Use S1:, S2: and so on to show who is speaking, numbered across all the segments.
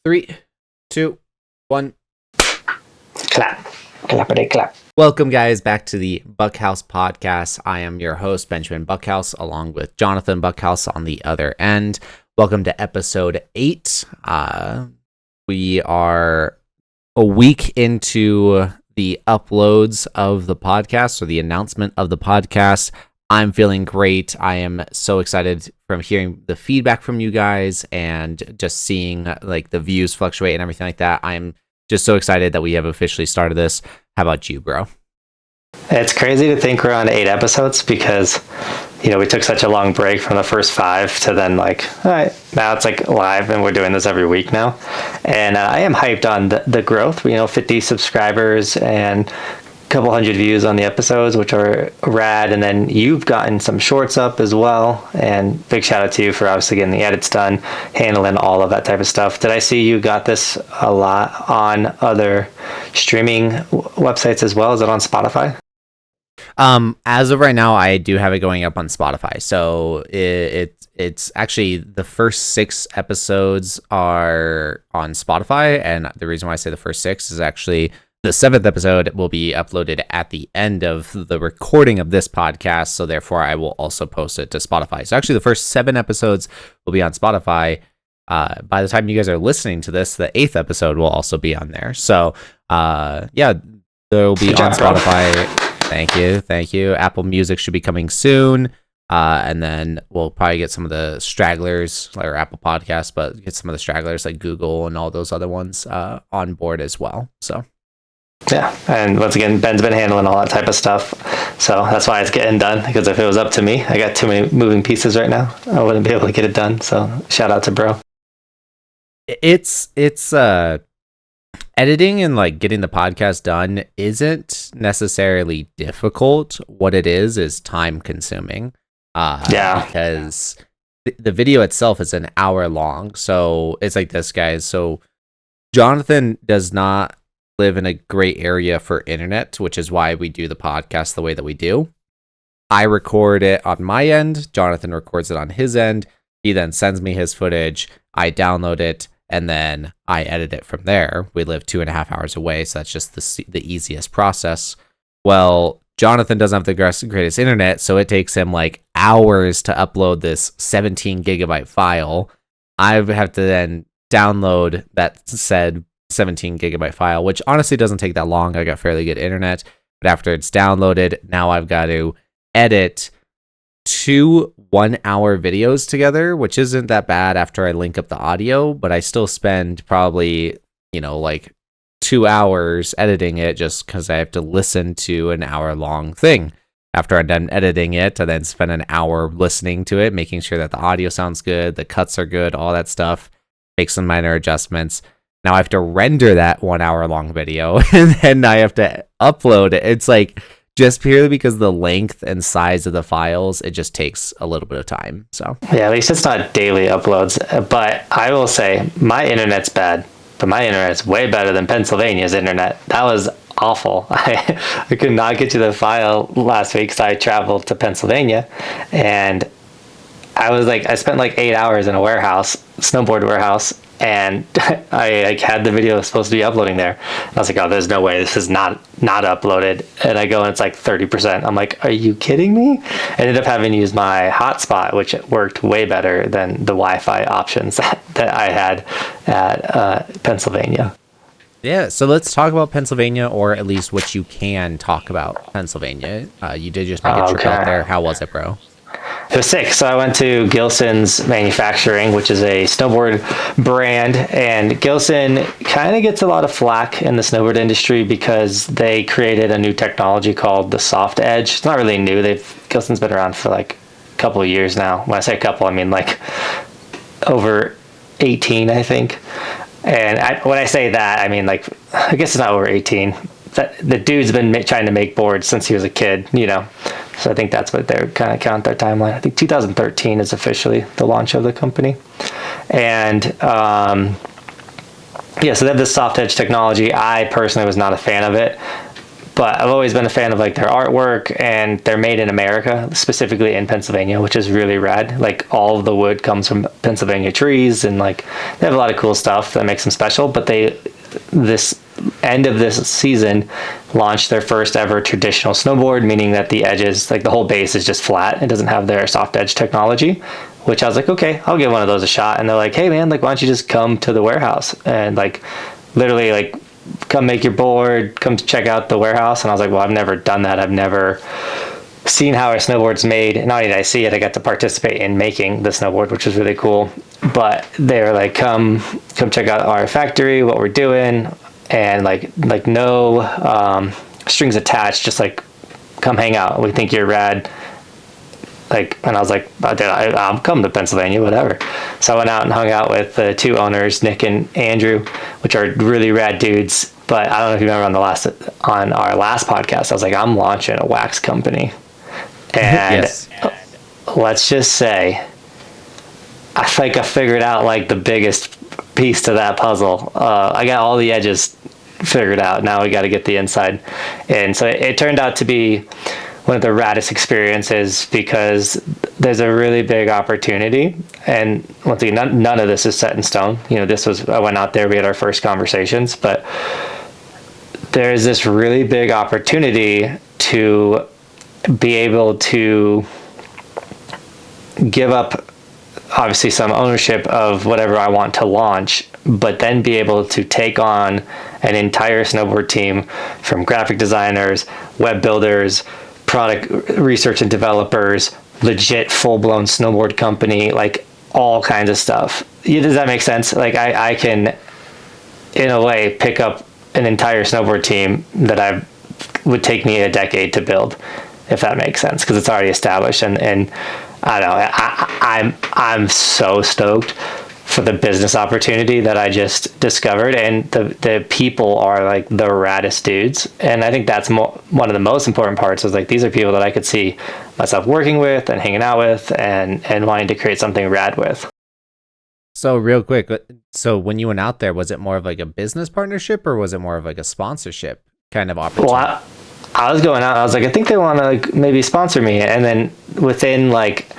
S1: 3, 2, 1.
S2: Clap. Clappity clap.
S1: Welcome, guys, back to the Buckhouse podcast. I am your host, Benjamin Buckhouse, along with Johnathan Buckhouse on the other end. Welcome to episode 8. We are a week into the uploads of the podcast, or the announcement of the podcast. I'm feeling great. I am so excited from hearing the feedback from you guys and just seeing like the views fluctuate and everything like that. I'm just so excited that we have officially started this. How about you, bro?
S2: It's crazy to think we're on 8 episodes because, we took such a long break from the first 5 to then all right, now it's live and we're doing this every week now. And I am hyped on the growth. 50 subscribers and a couple hundred views on the episodes, which are rad. And then you've gotten some shorts up as well. And big shout out to you for obviously getting the edits done, handling all of that type of stuff. Did I see you got this a lot on other streaming websites as well? Is it on Spotify?
S1: As of right now, I do have it going up on Spotify. So it's actually the first 6 episodes are on Spotify, and the reason why I say the first 6 is actually the 7th episode will be uploaded at the end of the recording of this podcast. So therefore, I will also post it to Spotify. So actually, the first 7 episodes will be on Spotify. By the time you guys are listening to this, the 8th episode will also be on there. So yeah, they'll be on Spotify. Thank you. Apple Music should be coming soon. And then we'll probably get some of the stragglers, or Apple Podcasts, but get some of the stragglers like Google and all those other ones on board as well. So
S2: yeah, and once again, Ben's been handling all that type of stuff. So that's why it's getting done, because if it was up to me, I got too many moving pieces right now. I wouldn't be able to get it done. So shout out to bro.
S1: It's editing and getting the podcast done isn't necessarily difficult. What it is time consuming. Because the video itself is an hour long. So it's like this, guys. So Johnathan does not live in a great area for internet, which is why we do the podcast the way that we do. I record it on my end. Johnathan records it on his end. He then sends me his footage. I download it. And then I edit it from there. We live 2.5 hours away, so that's just the easiest process. Well, Johnathan doesn't have the greatest internet, so it takes him hours to upload this 17 gigabyte file. I have to then download that said 17 gigabyte file, which honestly doesn't take that long. I got fairly good internet, but after it's downloaded, now I've got to edit 2 1-hour videos together, which isn't that bad after I link up the audio, but I still spend probably 2 hours editing it just because I have to listen to an hour-long thing. After I'm done editing it, I then spend an hour listening to it, making sure that the audio sounds good, the cuts are good, all that stuff, make some minor adjustments. Now I have to render that 1 hour long video, and then I have to upload it. It's just purely because the length and size of the files, it just takes a little bit of time. So
S2: yeah, at least it's not daily uploads. But I will say my internet's bad, but my internet's way better than Pennsylvania's internet. That was awful. I could not get to the file last week because I traveled to Pennsylvania, and I spent 8 hours in a warehouse, snowboard warehouse, and I had the video supposed to be uploading there. I was oh, there's no way this is not uploaded. And I go and it's 30%. I'm are you kidding me? I ended up having to use my hotspot, which worked way better than the Wi-Fi options that I had at Pennsylvania.
S1: Yeah, so let's talk about Pennsylvania, or at least what you can talk about Pennsylvania. You did just make a trip out there. How was it, bro?
S2: It was sick. So I went to Gilson's Manufacturing, which is a snowboard brand, and Gilson kind of gets a lot of flack in the snowboard industry because they created a new technology called the soft edge. It's not really new. Gilson's been around for a couple of years now. When I say a couple, I mean over 18, I think. And when I say that, I mean I guess it's not over 18. The dude's been trying to make boards since he was a kid, So I think that's what they're kind of count their timeline. I think 2013 is officially the launch of the company. And so they have this soft edge technology. I personally was not a fan of it, but I've always been a fan of like their artwork, and they're made in America, specifically in Pennsylvania, which is really rad. Like all of the wood comes from Pennsylvania trees, and like they have a lot of cool stuff that makes them special. But this end of this season launched their first ever traditional snowboard, meaning that the edges, like the whole base is just flat. It doesn't have their soft edge technology, which I was like, okay, I'll give one of those a shot. And they're like, hey man, like why don't you just come to the warehouse and like literally like come make your board, come check out the warehouse. And I was like, well, I've never done that. I've never seen how a snowboard's made. Not only did I see it, I got to participate in making the snowboard, which was really cool. But they were like, come check out our factory, what we're doing, and like no strings attached, just like come hang out. We think you're rad. Like, and I was like, I'll come to Pennsylvania, whatever. So I went out and hung out with the two owners, Nick and Andrew, which are really rad dudes. But I don't know if you remember on our last podcast, I was like, I'm launching a wax company. And yes. Let's just say, I think I figured out like the biggest piece to that puzzle. I got all the edges figured out. Now we got to get the inside. And so it turned out to be one of the raddest experiences, because there's a really big opportunity. And once again, none of this is set in stone. You know, I went out there, we had our first conversations, but there's this really big opportunity to be able to give up obviously some ownership of whatever I want to launch, but then be able to take on an entire snowboard team from graphic designers, web builders, product research and developers, legit full-blown snowboard company, like all kinds of stuff. Does that make sense? Like I can, in a way, pick up an entire snowboard team that would take me a decade to build, if that makes sense, because it's already established. And I don't know, I'm so stoked for the business opportunity that I just discovered, and the people are like the raddest dudes. And I think that's one of the most important parts, is like these are people that I could see myself working with and hanging out with and wanting to create something rad with.
S1: So real quick, so when you went out there, was it more of like a business partnership, or was it more of like a sponsorship kind of opportunity?
S2: Well, I was going out, I was like, I think they want to like maybe sponsor me. And then within like,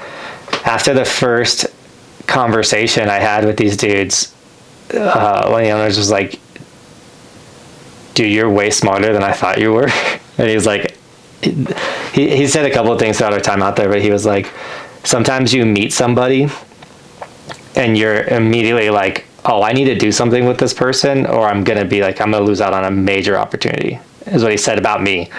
S2: after the first conversation I had with these dudes, one of the owners was like, dude, you're way smarter than I thought you were. And he was like, he said a couple of things throughout our time out there, but he was like, sometimes you meet somebody and you're immediately like, oh, I need to do something with this person, or I'm going to lose out on a major opportunity, is what he said about me.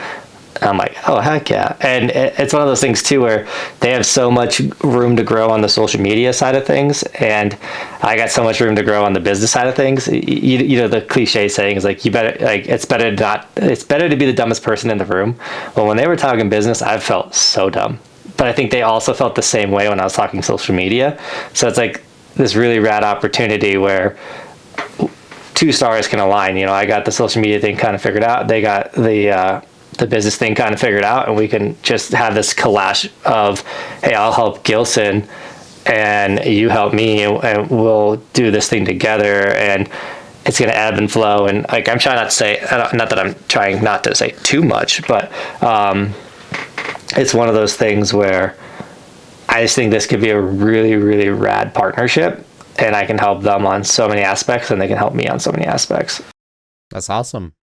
S2: I'm like, oh, heck yeah. And it's one of those things too, where they have so much room to grow on the social media side of things, and I got so much room to grow on the business side of things. You know, the cliche saying is like, it's better to be the dumbest person in the room. Well, when they were talking business, I felt so dumb, but I think they also felt the same way when I was talking social media. So it's like this really rad opportunity where two stars can align. You know, I got the social media thing kind of figured out. They got the business thing kind of figured out, and we can just have this collage of, hey, I'll help Gilson and you help me, and we'll do this thing together, and it's going to ebb and flow. And like, I'm trying not to say, not that I'm trying not to say too much, but it's one of those things where I just think this could be a really, really rad partnership, and I can help them on so many aspects, and they can help me on so many aspects.
S1: That's awesome.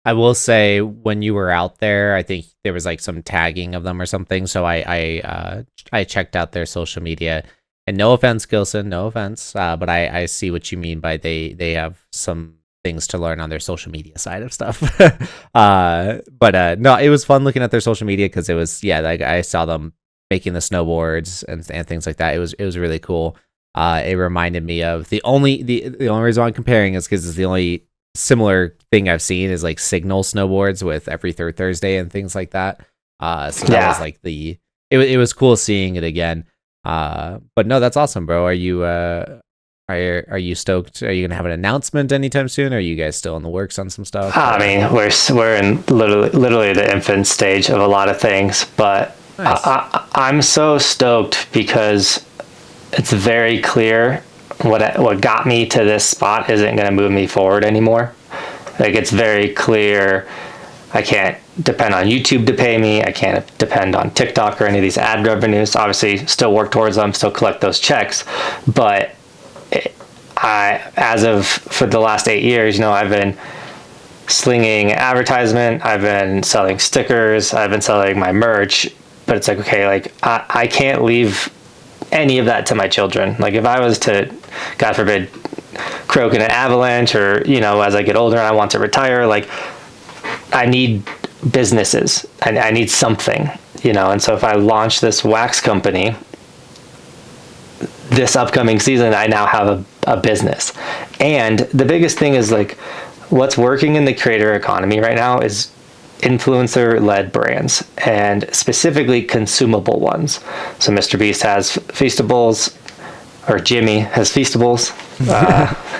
S1: I will say, when you were out there, I think there was like some tagging of them or something. So I checked out their social media, and no offense, Gilson, no offense, but I see what you mean by they have some things to learn on their social media side of stuff. But no, it was fun looking at their social media, because it was, yeah, like I saw them making the snowboards and things like that. It was really cool. It reminded me of the only reason I'm comparing is because it's the only similar thing I've seen is like Signal snowboards with every third Thursday and things like that. So that was like it was cool seeing it again. But no, that's awesome, bro. Are you stoked? Are you gonna have an announcement anytime soon? Or are you guys still in the works on some stuff?
S2: I mean, we're in literally the infant stage of a lot of things, but nice. I'm so stoked because it's very clear what got me to this spot isn't going to move me forward anymore. Like, it's very clear I can't depend on YouTube to pay me. I can't depend on TikTok or any of these ad revenues. Obviously, still work towards them, still collect those checks. But for the last 8 years, I've been slinging advertisement. I've been selling stickers. I've been selling my merch. But it's like, okay, like I can't leave any of that to my children. Like if I was to, God forbid, croak in an avalanche, or as I get older and I want to retire, like I need businesses. I need something, and so if I launch this wax company this upcoming season, I now have a business. And the biggest thing is like what's working in the creator economy right now is influencer-led brands, and specifically consumable ones. So Mr. Beast has Feastables, or Jimmy has Feastables.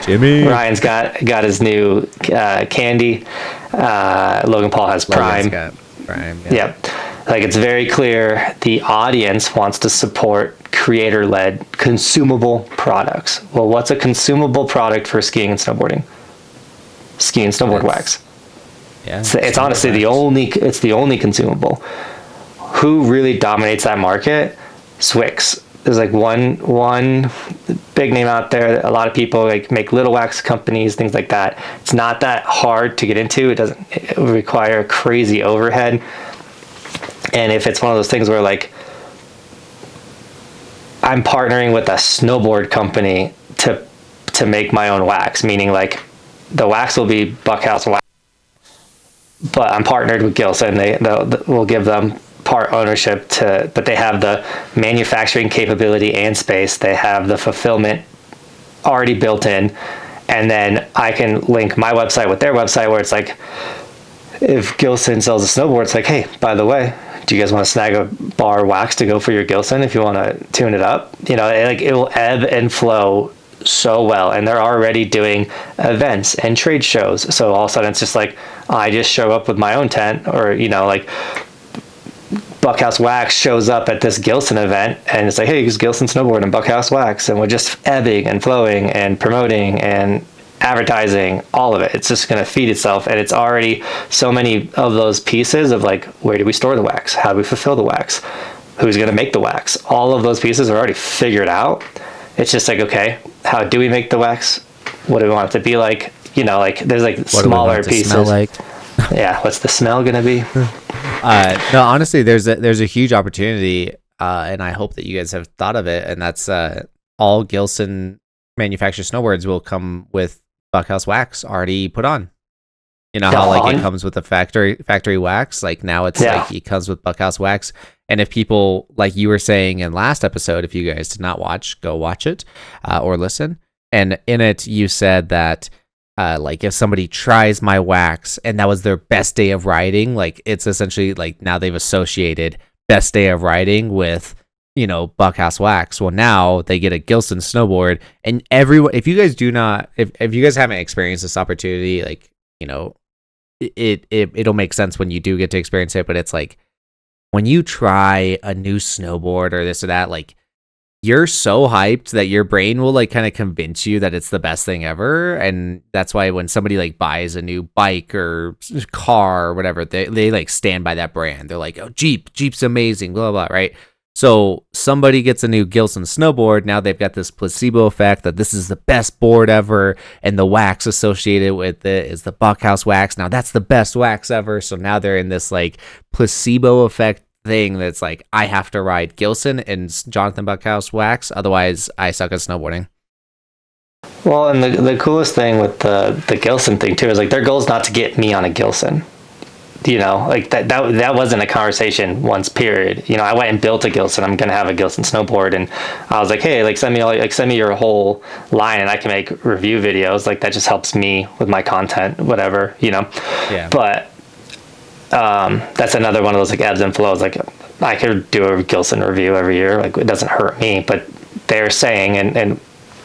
S1: Jimmy.
S2: Ryan's got his new candy. Logan Paul has Prime.
S1: Got Prime. Yeah.
S2: Yep. Like it's very clear the audience wants to support creator-led consumable products. Well, what's a consumable product for skiing and snowboarding? Ski and snowboard wax.
S1: Yeah,
S2: it's honestly the only consumable. Who really dominates that market? Swix. There's like one big name out there. A lot of people like make little wax companies, things like that. It's not that hard to get into. It require crazy overhead. And if it's one of those things where like I'm partnering with a snowboard company to make my own wax, meaning like the wax will be Buckhouse wax, but I'm partnered with Gilson. We'll give them part ownership but they have the manufacturing capability and space. They have the fulfillment already built in. And then I can link my website with their website, where it's like, if Gilson sells a snowboard, it's like, hey, by the way, do you guys want to snag a bar wax to go for your Gilson if you want to tune it up? It will ebb and flow so well, and they're already doing events and trade shows. So all of a sudden it's just like I just show up with my own tent, or like Buckhouse Wax shows up at this Gilson event and it's like, hey, it's Gilson Snowboard and Buckhouse Wax, and we're just ebbing and flowing and promoting and advertising, all of it. It's just going to feed itself, and it's already so many of those pieces of like, where do we store the wax? How do we fulfill the wax? Who's going to make the wax? All of those pieces are already figured out. It's just like, okay, how do we make the wax? What do we want it to be like? Like there's like smaller pieces. Smell like? Yeah, what's the smell gonna be?
S1: No, honestly, there's a huge opportunity, and I hope that you guys have thought of it. And that's all Gilson manufactured snowboards will come with Buckhouse wax already put on. How like it comes with the factory wax. Like now it's like it comes with Buckhouse wax. And if people, like you were saying in last episode, if you guys did not watch, go watch it or listen. And in it, you said that like if somebody tries my wax and that was their best day of riding, like it's essentially like now they've associated best day of riding with, Buckhouse wax. Well, now they get a Gilson snowboard, and everyone, if you guys haven't experienced this opportunity, like, it'll make sense when you do get to experience it. But it's like when you try a new snowboard or this or that, like you're so hyped that your brain will like kind of convince you that it's the best thing ever. And that's why when somebody like buys a new bike or car or whatever, they like stand by that brand. They're like, oh, Jeep's amazing, blah, blah, right? So somebody gets a new Gilson snowboard. Now they've got this placebo effect that this is the best board ever, and the wax associated with it is the Buckhouse wax. Now that's the best wax ever. So now they're in this like placebo effect thing that's like, I have to ride Gilson and Johnathan Buckhouse wax, otherwise I suck at snowboarding.
S2: Well, and the coolest thing with the Gilson thing too is like their goal is not to get me on a Gilson. Like that wasn't a conversation once, period. I went and built a Gilson. I'm gonna have a Gilson snowboard, and I was like, hey, like send me your whole line, and I can make review videos. Like that just helps me with my content, whatever,
S1: Yeah.
S2: But that's another one of those like ebbs and flows. Like I could do a Gilson review every year. Like it doesn't hurt me, but they're saying, and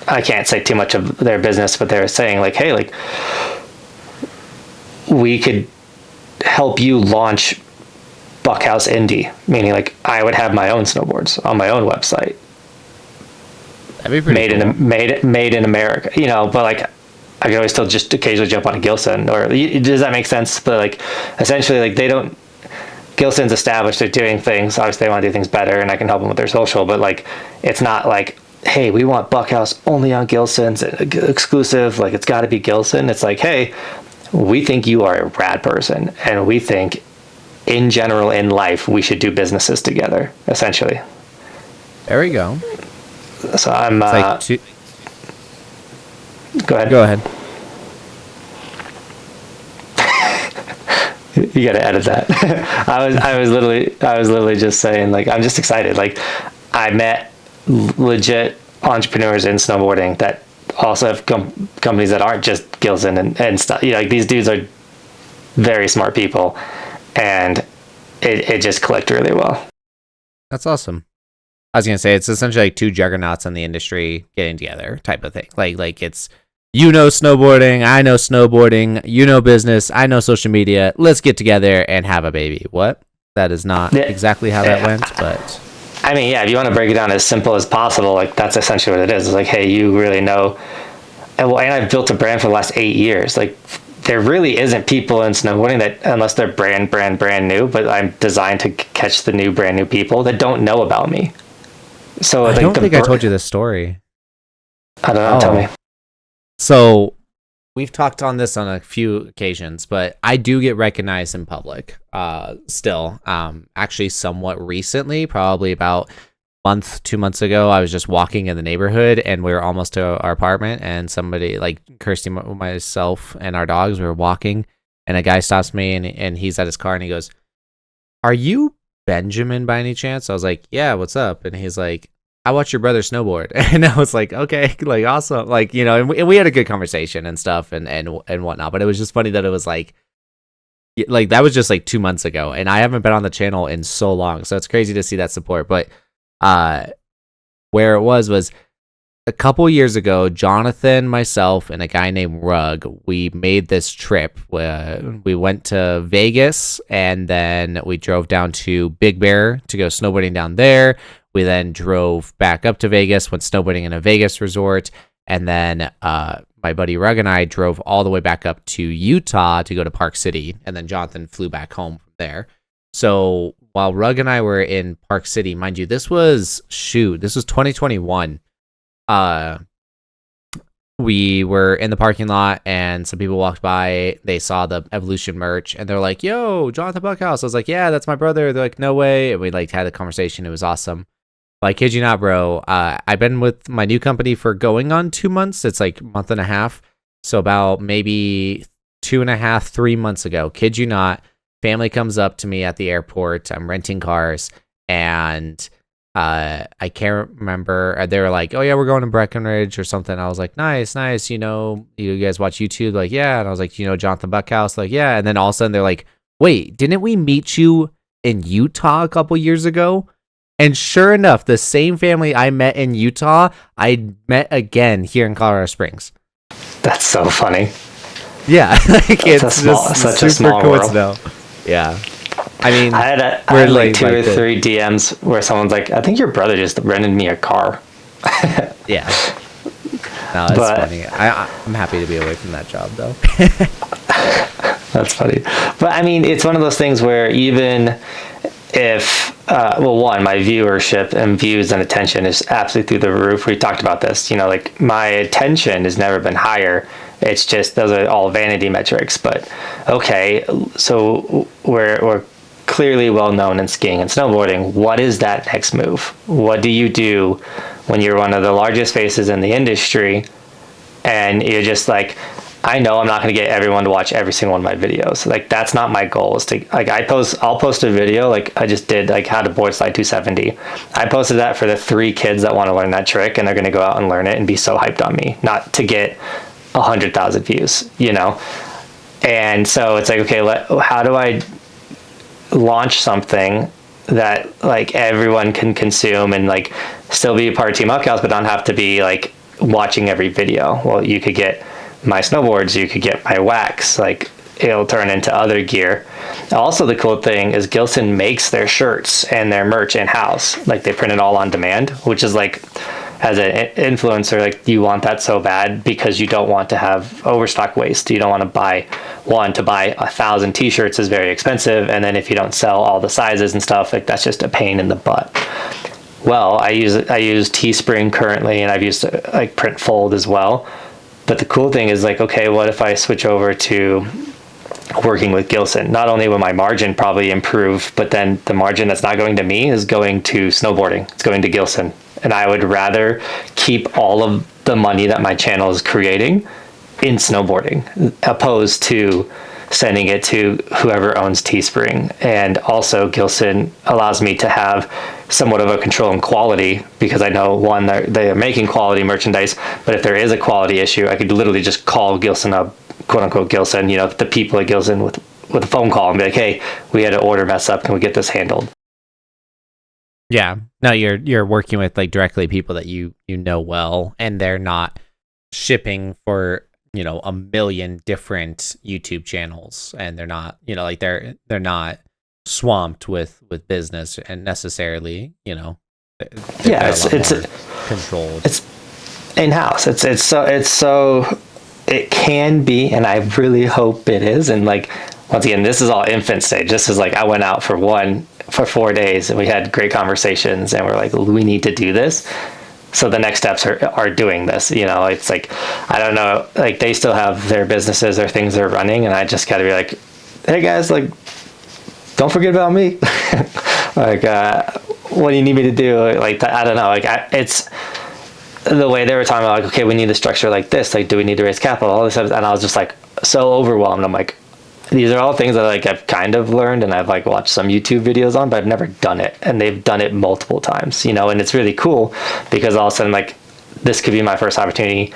S2: I can't say too much of their business, but they're saying like, hey, like we could help you launch Buckhouse Indie, meaning like I would have my own snowboards on my own website.
S1: That'd be pretty
S2: made in America, but like I can always still just occasionally jump on a Gilson. Or does that make sense? But like, essentially, like they don't. Gilson's established they're doing things. Obviously, they want to do things better, and I can help them with their social. But like, it's not like, hey, we want Buckhouse only on Gilson's, exclusive. Like, it's got to be Gilson. It's like, hey, we think you are a rad person, and we think, in general, in life, we should do businesses together. Essentially.
S1: There we go.
S2: So I'm. Go ahead.
S1: Go ahead.
S2: You gotta edit that. I was literally just saying, like, I'm just excited. Like, I met legit entrepreneurs in snowboarding that also have companies that aren't just Gilson and stuff. You know, like, these dudes are very smart people, and it just clicked really well.
S1: That's awesome. I was gonna say it's essentially like two juggernauts in the industry getting together, type of thing. Like it's, you know, snowboarding, I know snowboarding, you know, business, I know social media. Let's get together and have a baby. What? That is not exactly how that went, but
S2: I mean, yeah, if you want to break it down as simple as possible, like, that's essentially what it is. It's like, hey, you really know, and I've built a brand for the last 8 years. Like, there really isn't people in snowboarding that, unless they're brand new, but I'm designed to catch the new brand new people that don't know about me. So
S1: I don't think I told you this story.
S2: I don't know. Tell me.
S1: So we've talked on this on a few occasions, but I do get recognized in public still. Actually, somewhat recently, probably about 2 months ago, I was just walking in the neighborhood and we were almost to our apartment, and somebody, like Kirsty, myself, and our dogs, we were walking, and a guy stops me and he's at his car and he goes, "Are you Benjamin by any chance?" I was like, "Yeah, what's up?" And he's like, "I watch your brother snowboard." And I was like, okay, like, awesome. Like, you know, and we had a good conversation and stuff and whatnot, but it was just funny that it was like that was just like 2 months ago, and I haven't been on the channel in so long. So it's crazy to see that support. But where it was a couple years ago, Johnathan, myself, and a guy named Rug, we made this trip. We went to Vegas, and then we drove down to Big Bear to go snowboarding down there. We then drove back up to Vegas, went snowboarding in a Vegas resort, and then my buddy Rug and I drove all the way back up to Utah to go to Park City, and then Johnathan flew back home from there. So while Rug and I were in Park City, mind you, this was 2021. We were in the parking lot and some people walked by. They saw the Evolution merch and they're like, "Yo, Johnathan Buckhouse." I was like, "Yeah, that's my brother." They're like, "No way." And we like had a conversation. It was awesome. But I kid you not, bro. I've been with my new company for going on 2 months. It's like a month and a half. So about maybe 2.5, 3 months ago, kid you not, family comes up to me at the airport. I'm renting cars, and I can't remember. They were like, "Oh yeah, we're going to Breckenridge or something." I was like, nice. You know, you guys watch YouTube? Like, yeah. And I was like, you know, Johnathan Buckhouse? Like, yeah. And then all of a sudden they're like, "Wait, didn't we meet you in Utah a couple years ago?" And sure enough, the same family I met in Utah, I met again here in Colorado Springs.
S2: That's so funny.
S1: Yeah, like, it's just
S2: such a small
S1: coincidental. Yeah. I mean,
S2: I had like two or three DMs where someone's like, "I think your brother just rented me a car."
S1: Yeah. No, it's funny. I'm happy to be away from that job, though.
S2: That's funny. But I mean, it's one of those things where even if, one, my viewership and views and attention is absolutely through the roof. We talked about this, you know, like, my attention has never been higher. It's just, those are all vanity metrics. But okay, so we're clearly well known in skiing and snowboarding. What is that next move? What do you do when you're one of the largest faces in the industry and you're just like, I know I'm not going to get everyone to watch every single one of my videos. Like, that's not my goal. Is to, like, I'll post a video, like I just did, like, how to board slide 270. I posted that for the 3 kids that want to learn that trick, and they're going to go out and learn it and be so hyped on me, not to get 100,000 views, you know? And so it's like, okay, how do I launch something that, like, everyone can consume and, like, still be a part of Team Buckhouse, but don't have to be, like, watching every video? Well, you could get my snowboards, you could get my wax, like, it'll turn into other gear. Also, the cool thing is Gilson makes their shirts and their merch in-house. Like, they print it all on demand, which is, like, as an influencer, like you want that so bad because you don't want to have overstock waste. You don't want to buy 1,000 t-shirts is very expensive, and then if you don't sell all the sizes and stuff, like that's just a pain in the butt. Well, I use Teespring currently, and I've used like Printfold as well. But the cool thing is like, okay, what if I switch over to working with Gilson? Not only will my margin probably improve, but then the margin that's not going to me is going to snowboarding. It's going to Gilson. And I would rather keep all of the money that my channel is creating in snowboarding, opposed to sending it to whoever owns Teespring. And also Gilson allows me to have somewhat of a control in quality, because I know, one, they are making quality merchandise, but if there is a quality issue, I could literally just call Gilson up, quote unquote Gilson, you know, the people at Gilson with a phone call and be like, hey, we had an order mess up, can we get this handled?
S1: Yeah, no, you're working with like directly people that you know well, and they're not shipping for, you know, a million different YouTube channels, and they're not, you know, like they're not swamped with business and necessarily, you know.
S2: Yeah, it's
S1: controlled.
S2: It's in-house. It's so it can be, and I really hope it is. And like, once again, this is all infant stage. This is like, I went out for 4 days and we had great conversations, and we're like, we need to do this. So the next steps are doing this. You know, it's like, I don't know, like they still have their businesses or things they're running, and I just gotta be like, hey guys, like, don't forget about me. Like, what do you need me to do? Like, I don't know. Like, it's the way they were talking about, like, okay, we need a structure like this. Like, do we need to raise capital? All this stuff. And I was just like, so overwhelmed. I'm like, these are all things that like I've kind of learned, and I've like watched some YouTube videos on, but I've never done it. And they've done it multiple times, you know, and it's really cool because all of a sudden, like, this could be my first opportunity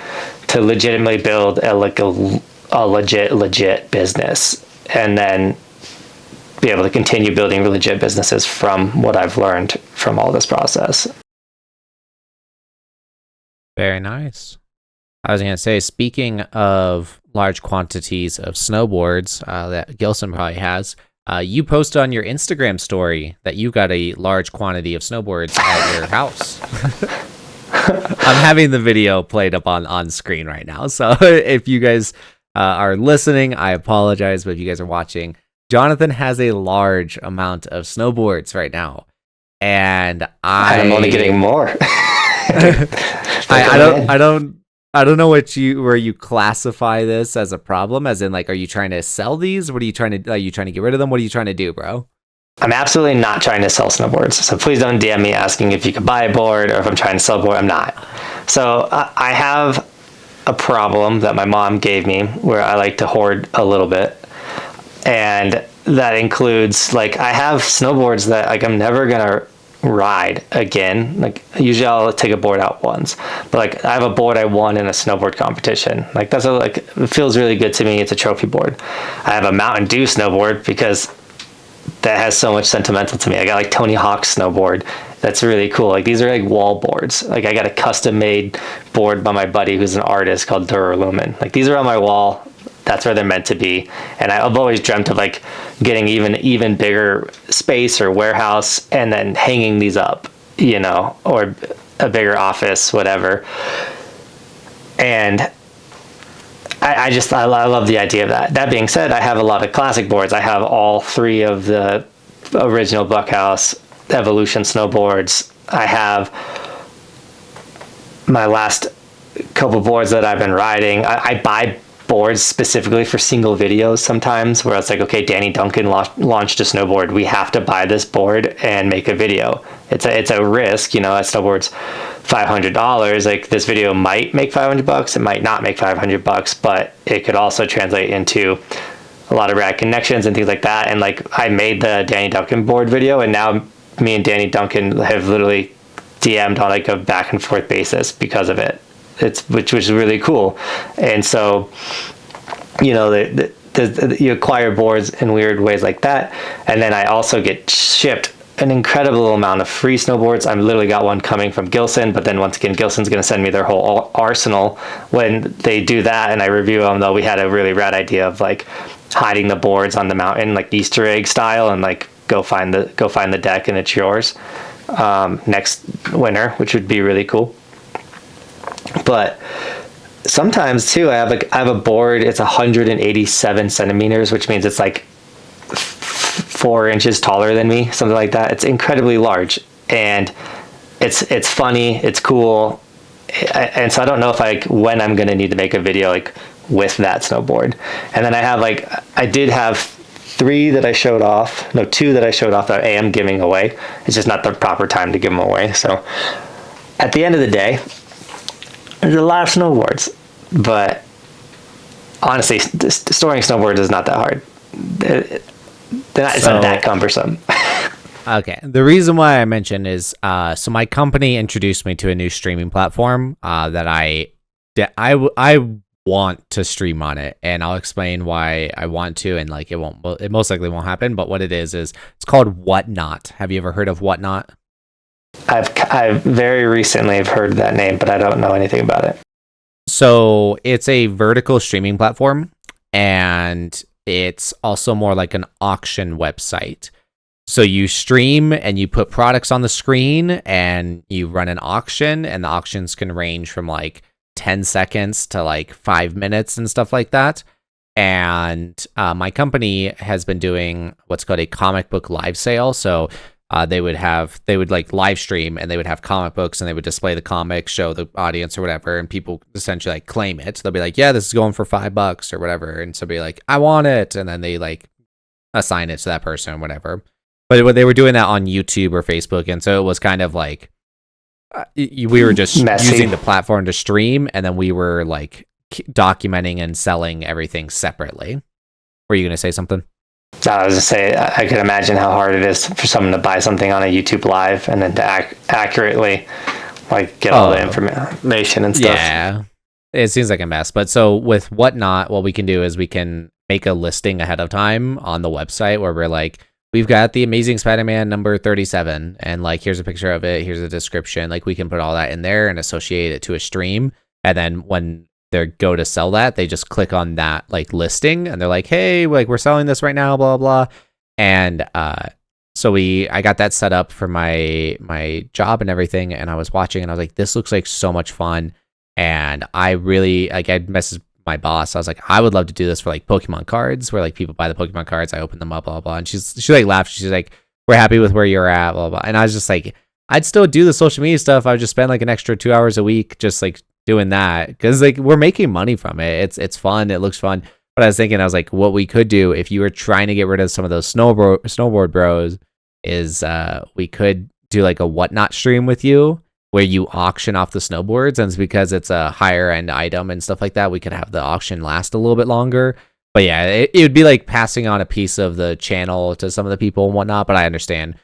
S2: to legitimately build a legit business, and then be able to continue building legit businesses from what I've learned from all this process.
S1: Very nice. I was going to say, speaking of large quantities of snowboards that Gilson probably has, you posted on your Instagram story that you got a large quantity of snowboards at your house. I'm having the video played up on screen right now, so if you guys are listening, I apologize, but if you guys are watching, Johnathan has a large amount of snowboards right now, and
S2: I'm only getting more.
S1: I don't know where you classify this as a problem, as in like, are you trying to sell these? What are you trying to get rid of them? What are you trying to do, bro?
S2: I'm absolutely not trying to sell snowboards. So please don't DM me asking if you could buy a board or if I'm trying to sell a board. I'm not. So I have a problem that my mom gave me where I like to hoard a little bit. And that includes, like, I have snowboards that like I'm never gonna ride again. Like, usually I'll take a board out once, but like I have a board I won in a snowboard competition. Like, that's like, it feels really good to me. It's a trophy board. I have a Mountain Dew snowboard because that has so much sentimental to me. I got like Tony Hawk's snowboard. That's really cool. Like, these are like wall boards. Like, I got a custom made board by my buddy who's an artist called Duralumin. Like, these are on my wall. That's where they're meant to be. And I've always dreamt of like getting even bigger space or warehouse and then hanging these up, you know, or a bigger office, whatever. And I love the idea of that. That being said, I have a lot of classic boards. I have all 3 of the original Buckhouse Evolution snowboards. I have my last couple boards that I've been riding. I buy boards specifically for single videos sometimes, where it's like, okay, Danny Duncan launched a snowboard, we have to buy this board and make a video. It's a risk, you know. That snowboard's $500. Like, this video might make $500, it might not make $500, but it could also translate into a lot of rad connections and things like that. And like, I made the Danny Duncan board video, and now me and Danny Duncan have literally DM'd on like a back and forth basis because of it. Which was really cool. And so, you know, you acquire boards in weird ways like that. And then I also get shipped an incredible amount of free snowboards. I've literally got one coming from Gilson, but then once again, Gilson's going to send me their whole arsenal. When they do that and I review them, though, we had a really rad idea of like hiding the boards on the mountain, like Easter egg style, and like go find the deck and it's yours next winter, which would be really cool. But sometimes too, I have a board. It's 187 centimeters, which means it's like 4 inches taller than me, something like that. It's incredibly large, and it's funny, it's cool, and so I don't know if when I'm gonna need to make a video like with that snowboard. And then I did have two that I showed off that I am giving away. It's just not the proper time to give them away. So at the end of the day, there's a lot of snowboards, but honestly, storing snowboards is not that hard. It's not that cumbersome.
S1: Okay. The reason why I mentioned is, so my company introduced me to a new streaming platform that I want to stream on it, and I'll explain why I want to, and like it most likely won't happen. But what it is it's called Whatnot. Have you ever heard of Whatnot?
S2: I've very recently have heard that name, but I don't know anything about it.
S1: So it's a vertical streaming platform, and it's also more like an auction website. So you stream and you put products on the screen and you run an auction, and the auctions can range from like 10 seconds to like 5 minutes and stuff like that. And my company has been doing what's called a comic book live sale. So they would like live stream, and they would have comic books, and they would display the comics, show the audience or whatever, and people essentially like claim it. So they'll be like, yeah, this is going for $5 or whatever, and somebody like, I want it, and then they like assign it to that person or whatever. But they were doing that on YouTube or Facebook, and so it was kind of like we were just messy. Using the platform to stream, and then we were like documenting and selling everything separately. Were you going to say something?
S2: I was just saying, I could imagine how hard it is for someone to buy something on a YouTube live and then to accurately like get all the information and stuff.
S1: Yeah, it seems like a mess. But so with Whatnot, what we can do is we can make a listing ahead of time on the website where we're like, we've got the Amazing Spider-Man number 37, and like, here's a picture of it, here's a description. Like, we can put all that in there and associate it to a stream. And then when they go to sell that, they just click on that like listing, and they're like, hey, like, we're selling this right now, blah, blah, blah. And so I got that set up for my job and everything, and I was watching, and I was like, this looks like so much fun. And I really, like, I messaged my boss. I was like, I would love to do this for like Pokemon cards, where like people buy the Pokemon cards, I open them up, blah, blah, blah. And she like laughed. She's like, we're happy with where you're at, blah, blah. And I was just like, I'd still do the social media stuff. I would just spend like an extra 2 hours a week just like doing that, because like we're making money from it. It's fun. It looks fun. But I was thinking, I was like, what we could do if you were trying to get rid of some of those snowboard bros is we could do like a Whatnot stream with you, where you auction off the snowboards, and it's because it's a higher end item and stuff like that, we could have the auction last a little bit longer. But yeah, it would be like passing on a piece of the channel to some of the people and whatnot. But I understand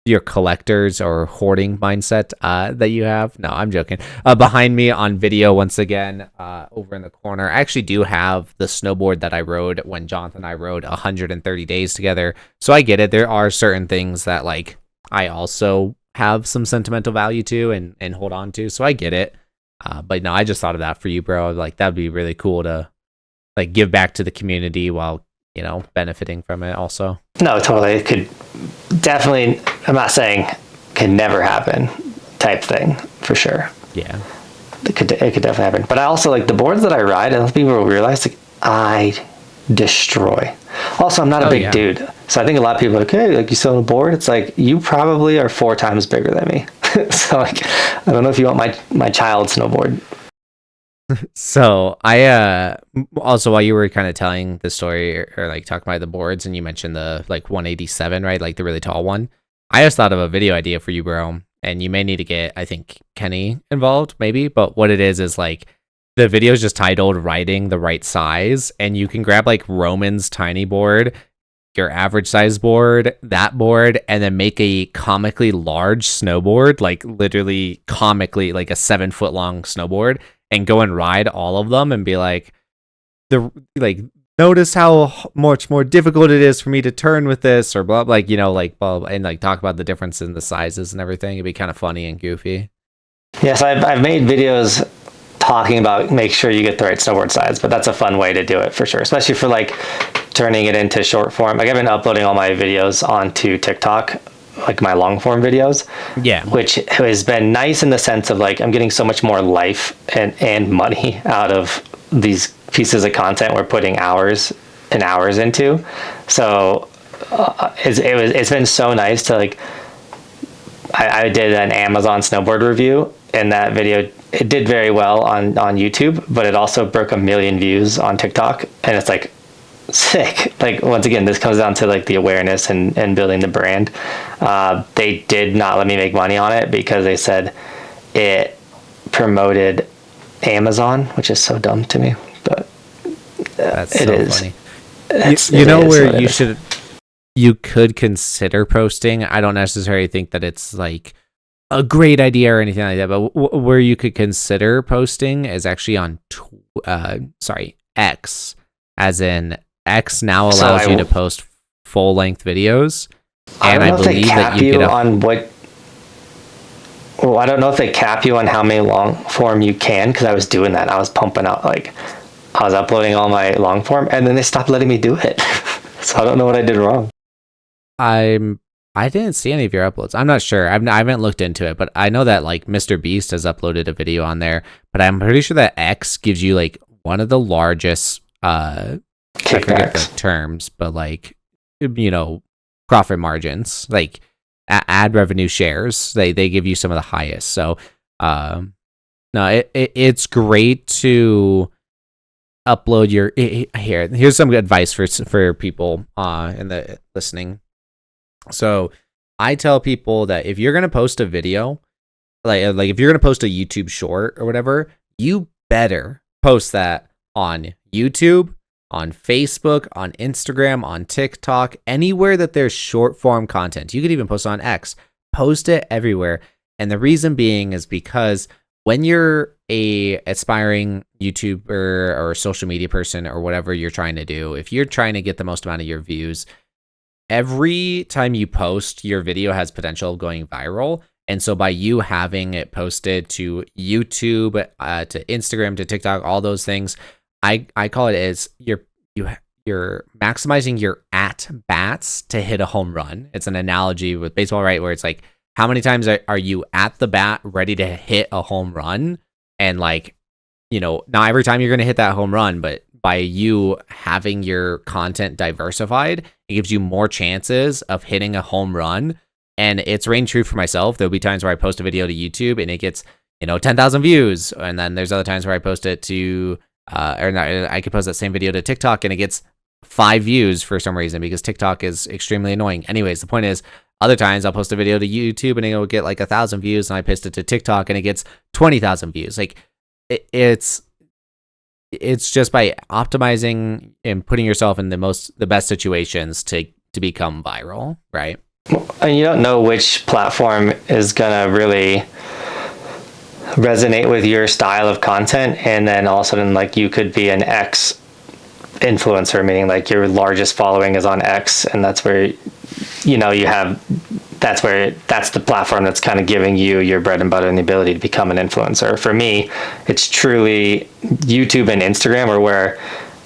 S1: your collectors or hoarding mindset that you have. No, I'm joking. Behind me on video, once again, over in the corner, I actually do have the snowboard that I rode when Johnathan and I rode 130 days together. So I get it. There are certain things that like I also have some sentimental value to and hold on to. So I get it. But no, I just thought of that for you, bro. Like, that'd be really cool to like give back to the community while, you know, benefiting from it also.
S2: No, totally. It could definitely, I'm not saying can never happen type thing, for sure.
S1: Yeah.
S2: It could definitely happen. But I also like the boards that I ride, and people realize like I destroy. Also, I'm not a big dude. So I think a lot of people are like, hey, like, you still on a board? It's like, you probably are 4 times bigger than me. So like, I don't know if you want my child snowboard.
S1: So I also, while you were kind of telling the story or like talking about the boards, and you mentioned the like 187, right? Like the really tall one. I just thought of a video idea for you, bro. And you may need to get, I think, Kenny involved, maybe. But what it is like, the video is just titled Riding the Right Size, and you can grab like Roman's tiny board, your average size board, that board, and then make a comically large snowboard, like literally comically like a 7-foot long snowboard, and go and ride all of them and be like, notice how much more difficult it is for me to turn with this, or blah, like, you know, like blah, and like talk about the difference in the sizes and everything. It'd be kind of funny and goofy.
S2: Yes, I've made videos talking about make sure you get the right snowboard size, but that's a fun way to do it for sure, especially for like turning it into short form. Like, I've been uploading all my videos onto TikTok like my long form videos.
S1: Yeah.
S2: Which has been nice in the sense of like I'm getting so much more life and money out of these pieces of content we're putting hours and hours into. So it's been so nice to like I did an Amazon snowboard review, and that video, it did very well on YouTube, but it also broke 1 million views on TikTok, and it's like sick. Like, once again, this comes down to like the awareness and building the brand. They did not let me make money on it because they said it promoted Amazon, which is so dumb to me, but
S1: that's
S2: it
S1: so
S2: is
S1: funny. You know where you could consider posting. I don't necessarily think that it's like a great idea or anything like that, but where you could consider posting is actually on X, as in X now allows you to post full length videos, and I believe that you get
S2: on what. Well, I don't know if they cap you on how many long form you can, because I was doing that. I was pumping out, like, I was uploading all my long form, and then they stopped letting me do it. So I don't know what I did wrong.
S1: I didn't see any of your uploads. I'm not sure. I haven't looked into it, but I know that like Mr. Beast has uploaded a video on there. But I'm pretty sure that X gives you like one of the largest. I forget the terms, but like, you know, profit margins, like ad revenue shares. They give you some of the highest. So, no, it's great to upload your here's some good advice for people in the listening. So I tell people that if you're gonna post a video, like if you're gonna post a YouTube short or whatever, you better post that on YouTube, on Facebook, on Instagram, on TikTok, anywhere that there's short form content. You could even post on X. Post it everywhere. And the reason being is because when you're a aspiring YouTuber or social media person or whatever you're trying to do, if you're trying to get the most amount of your views, every time you post, your video has potential of going viral. And so by you having it posted to YouTube, to Instagram, to TikTok, all those things, I call it as you're maximizing your at bats to hit a home run. It's an analogy with baseball, right? Where it's like, how many times are you at the bat ready to hit a home run? And like, you know, not every time you're going to hit that home run, but by you having your content diversified, it gives you more chances of hitting a home run. And it's reigned true for myself. There'll be times where I post a video to YouTube and it gets, 10,000 views. And then there's other times where I post it to, I could post that same video to TikTok and it gets 5 views for some reason because TikTok is extremely annoying. Anyways, the point is, other times I'll post a video to YouTube and it'll get like 1,000 views, and I post it to TikTok and it gets 20,000 views. Like it's just by optimizing and putting yourself in the best situations to become viral, right?
S2: And you don't know which platform is gonna really resonate with your style of content, and then all of a sudden, like, you could be an X influencer, meaning like your largest following is on X, and that's where that's the platform that's kind of giving you your bread and butter and the ability to become an influencer. For me, it's truly YouTube and Instagram are where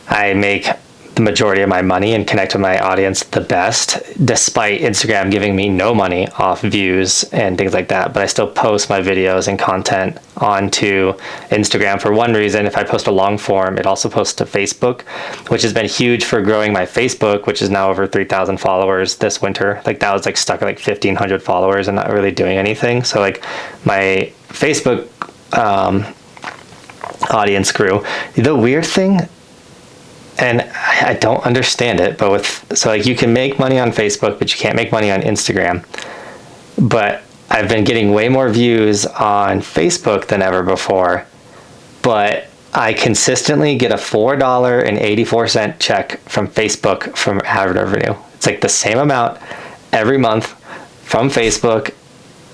S2: I make the majority of my money and connect with my audience the best, despite Instagram giving me no money off views and things like that. But I still post my videos and content onto Instagram for one reason. If I post a long form, it also posts to Facebook, which has been huge for growing my Facebook, which is now over 3,000 followers this winter. Like, that was like stuck at like 1,500 followers and not really doing anything. So like my Facebook audience grew. The weird thing, and I don't understand it, but so like you can make money on Facebook, but you can't make money on Instagram. But I've been getting way more views on Facebook than ever before, but I consistently get a $4.84 check from Facebook from ad revenue. It's like the same amount every month from Facebook,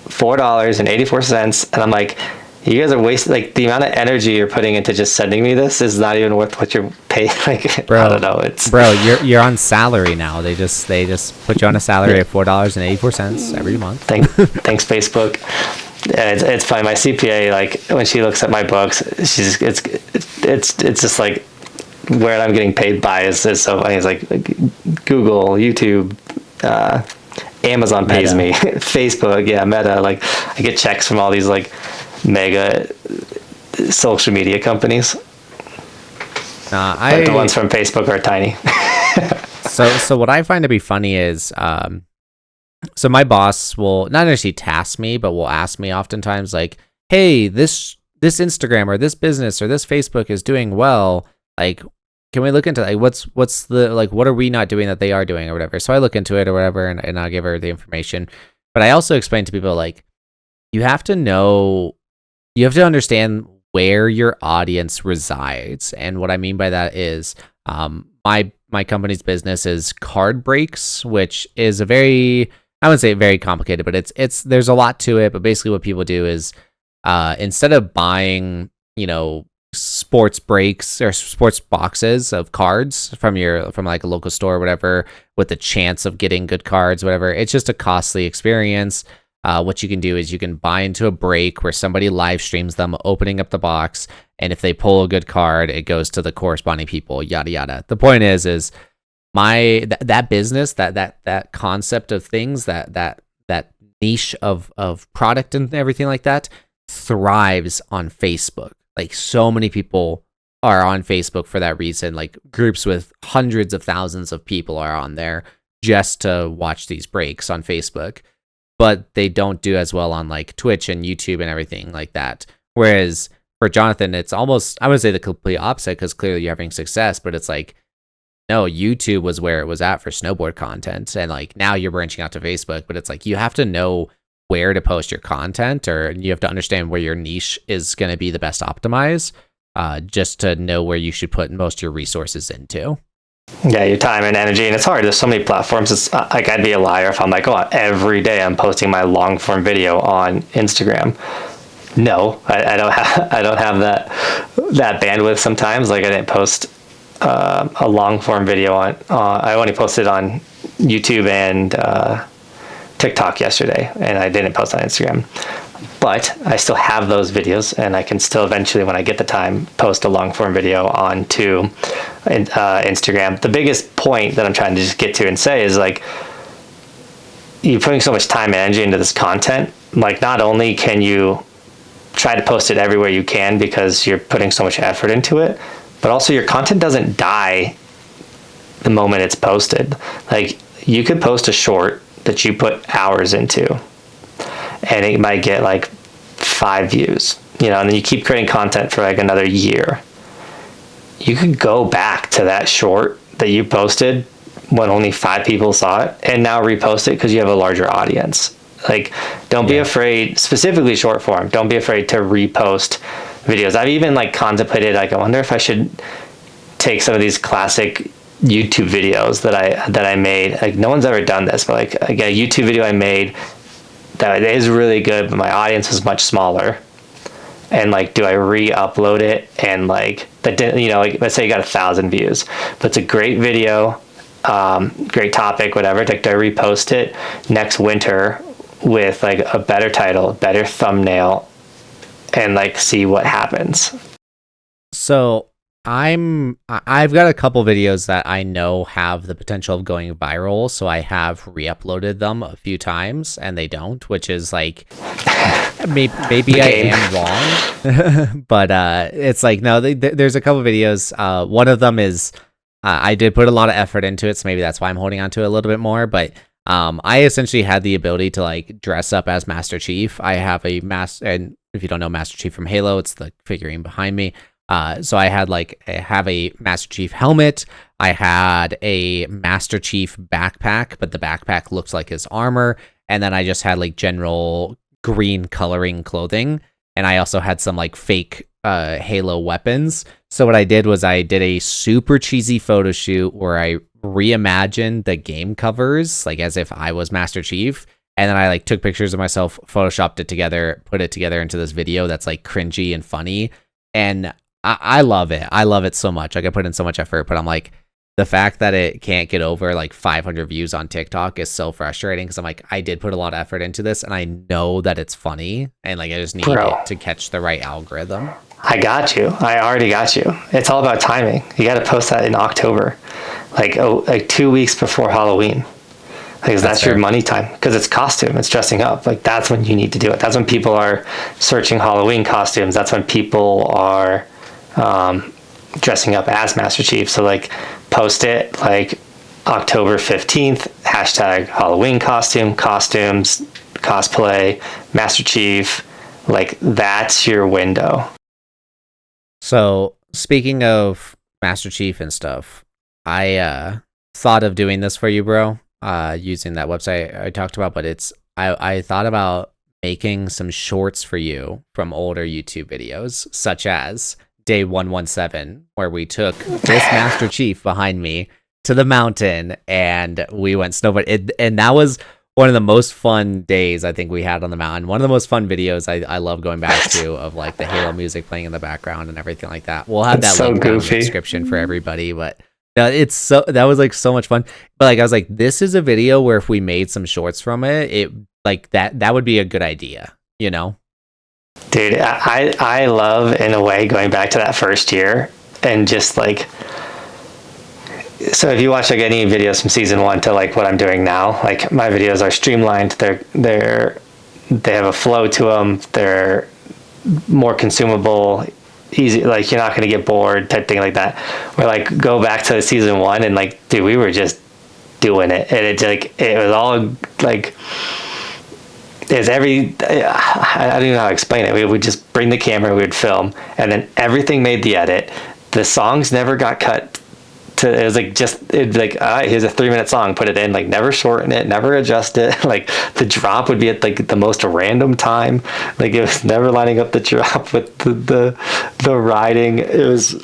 S2: $4.84, and I'm like, you guys are wasting, like, the amount of energy you're putting into just sending me this is not even worth what you're paying. Like, bro, I don't know.
S1: Bro, you're on salary now. They just put you on a salary of $4.84 every month.
S2: Thanks, Facebook. It's funny. My CPA, like, when she looks at my books, it's just like where I'm getting paid by is so funny. It's like Google, YouTube, Amazon pays
S1: Meta.
S2: me. Facebook, yeah, Meta. Like, I get checks from all these like mega social media companies. But the ones from Facebook are tiny.
S1: So what I find to be funny is, so my boss will not necessarily task me, but will ask me oftentimes like, hey, this Instagram or this business or this Facebook is doing well. Like, can we look into like what's the like what are we not doing that they are doing or whatever? So I look into it or whatever, and I'll give her the information. But I also explain to people like you have to understand where your audience resides, and what I mean by that is my company's business is card breaks, which is a very, I wouldn't say very complicated, but it's there's a lot to it. But basically, what people do is instead of buying, sports breaks or sports boxes of cards from like a local store or whatever, with the chance of getting good cards, whatever, it's just a costly experience. What you can do is you can buy into a break where somebody live streams them opening up the box, and if they pull a good card, it goes to the corresponding people, yada yada. The point is that business, that concept of things, that niche of product and everything like that thrives on Facebook. Like, so many people are on Facebook for that reason. Like, groups with hundreds of thousands of people are on there just to watch these breaks on Facebook. But they don't do as well on like Twitch and YouTube and everything like that. Whereas for Johnathan, it's almost, I would say the complete opposite, because clearly you're having success, but it's like, no, YouTube was where it was at for snowboard content. And like now you're branching out to Facebook, but it's like you have to know where to post your content, or you have to understand where your niche is going to be the best optimized, just to know where you should put most of your resources into.
S2: Yeah, your time and energy, and it's hard. There's so many platforms. It's like I'd be a liar if I'm like, oh, every day I'm posting my long form video on Instagram. No, I don't have that bandwidth sometimes. Like, I didn't post a long form video on. I only posted on YouTube and TikTok yesterday, and I didn't post on Instagram. But I still have those videos, and I can still eventually, when I get the time, post a long form video onto Instagram. The biggest point that I'm trying to just get to and say is like, you're putting so much time and energy into this content. Like, not only can you try to post it everywhere you can because you're putting so much effort into it, but also your content doesn't die the moment it's posted. Like, you could post a short that you put hours into, and it might get like 5 views, and then you keep creating content for like another year. You could go back to that short that you posted when only 5 people saw it and now repost it because you have a larger audience. Like, don't be afraid, specifically short form, don't be afraid to repost videos. I've even like contemplated, like, I wonder if I should take some of these classic YouTube videos that I made. Like, no one's ever done this, but like a YouTube video I made that is really good, but my audience is much smaller. And like, do I re-upload it? And like, that didn't, like, let's say you got 1,000 views, but it's a great video, great topic, whatever. Like, do I repost it next winter with like a better title, better thumbnail, and like see what happens?
S1: So I've got a couple videos that I know have the potential of going viral, so I have re-uploaded them a few times and they don't, which is like, maybe I am wrong, but it's like, no, there's a couple videos. One of them is I did put a lot of effort into it, so maybe that's why I'm holding on to it a little bit more. But I essentially had the ability to like dress up as Master Chief. I have a and if you don't know Master Chief from Halo, it's the figurine behind me. So I have a Master Chief helmet. I had a Master Chief backpack, but the backpack looks like his armor. And then I just had like general green coloring clothing. And I also had some like fake Halo weapons. So what I did was I did a super cheesy photo shoot where I reimagined the game covers, like as if I was Master Chief. And then I like took pictures of myself, photoshopped it together, put it together into this video that's like cringy and funny. And I love it. I love it so much. Like, I put in so much effort, but I'm like, the fact that it can't get over like 500 views on TikTok is so frustrating, because I'm like, I did put a lot of effort into this and I know that it's funny, and like, I just need it to catch the right algorithm.
S2: I got you. I already got you. It's all about timing. You got to post that in October, like 2 weeks before Halloween. Because that's your money time. Because it's costume, it's dressing up. Like, that's when you need to do it. That's when people are searching Halloween costumes. That's when people are dressing up as Master Chief. So, like, post it like October 15th, hashtag Halloween costumes, cosplay, Master Chief. Like, that's your window.
S1: So, speaking of Master Chief and stuff, I thought of doing this for you, bro, using that website I talked about, but I thought about making some shorts for you from older YouTube videos, such as Day 117, where we took this Master Chief behind me to the mountain and we went snowboard. And that was one of the most fun days I think we had on the mountain. One of the most fun videos I love going back to, of like the Halo music playing in the background and everything like that. We'll have that link in the description for everybody, but that was like so much fun. But like I was like, this is a video where if we made some shorts from it like that would be a good idea, you know?
S2: Dude, I love, in a way, going back to that first year and just like, so if you watch like any videos from season 1 to like what I'm doing now, like my videos are streamlined. They have a flow to them. They're more consumable, easy. Like, you're not going to get bored type thing like that. Where like, go back to season 1 and like, dude, we were just doing it. And it's like, it was all like, I don't even know how to explain it. We would just bring the camera, we would film, and then everything made the edit. The songs never got cut. It was like, it'd be like, all right, here's a 3-minute song, put it in, like never shorten it, never adjust it. Like the drop would be at like the most random time. Like it was never lining up the drop with the riding. It was,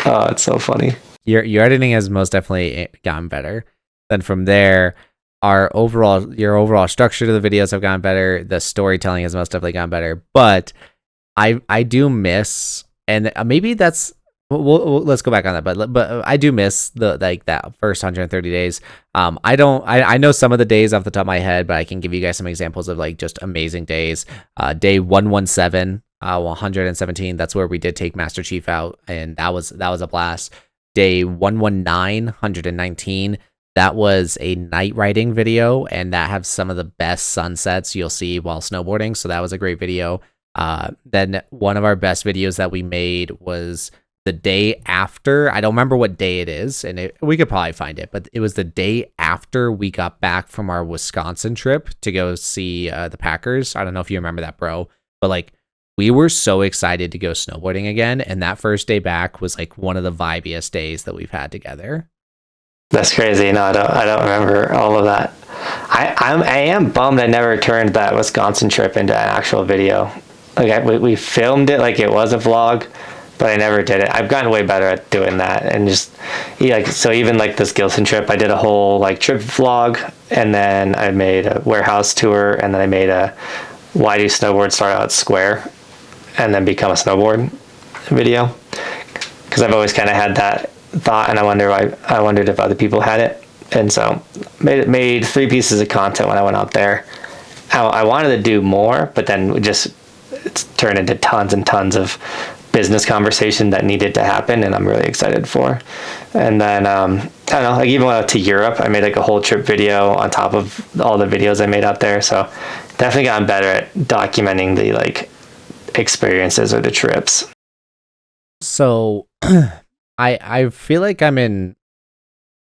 S2: oh, it's so funny.
S1: Your editing has most definitely gotten better. Then from there, your overall structure to the videos have gotten better. The storytelling has most definitely gotten better. But I do miss, and maybe that's, let's go back on that. But I do miss the like that first 130 days. I know some of the days off the top of my head, but I can give you guys some examples of like just amazing days. Day 117, 117. That's where we did take Master Chief out, and that was a blast. Day 119, 119. That was a night riding video, and that has some of the best sunsets you'll see while snowboarding. So that was a great video. Then one of our best videos that we made was the day after. I don't remember what day it is, and we could probably find it, but it was the day after we got back from our Wisconsin trip to go see the Packers. I don't know if you remember that, bro, but like we were so excited to go snowboarding again, and that first day back was like one of the vibiest days that we've had together.
S2: That's crazy. No, I don't remember all of that. I am bummed I never turned that Wisconsin trip into an actual video. Like we filmed it like it was a vlog, but I never did it. I've gotten way better at doing that, and just like, so even like this Gilson trip, I did a whole like trip vlog, and then I made a warehouse tour, and then I made a why do snowboards start out square and then become a snowboard video, because I've always kind of had that thought, and I wondered if other people had it, and so made 3 pieces of content when I went out there. I wanted to do more, but then it's turned into tons and tons of business conversation that needed to happen, and I'm really excited for. And then I don't know, like even when I went to Europe, I made like a whole trip video on top of all the videos I made out there. So definitely gotten better at documenting the like experiences or the trips.
S1: So I feel like I'm in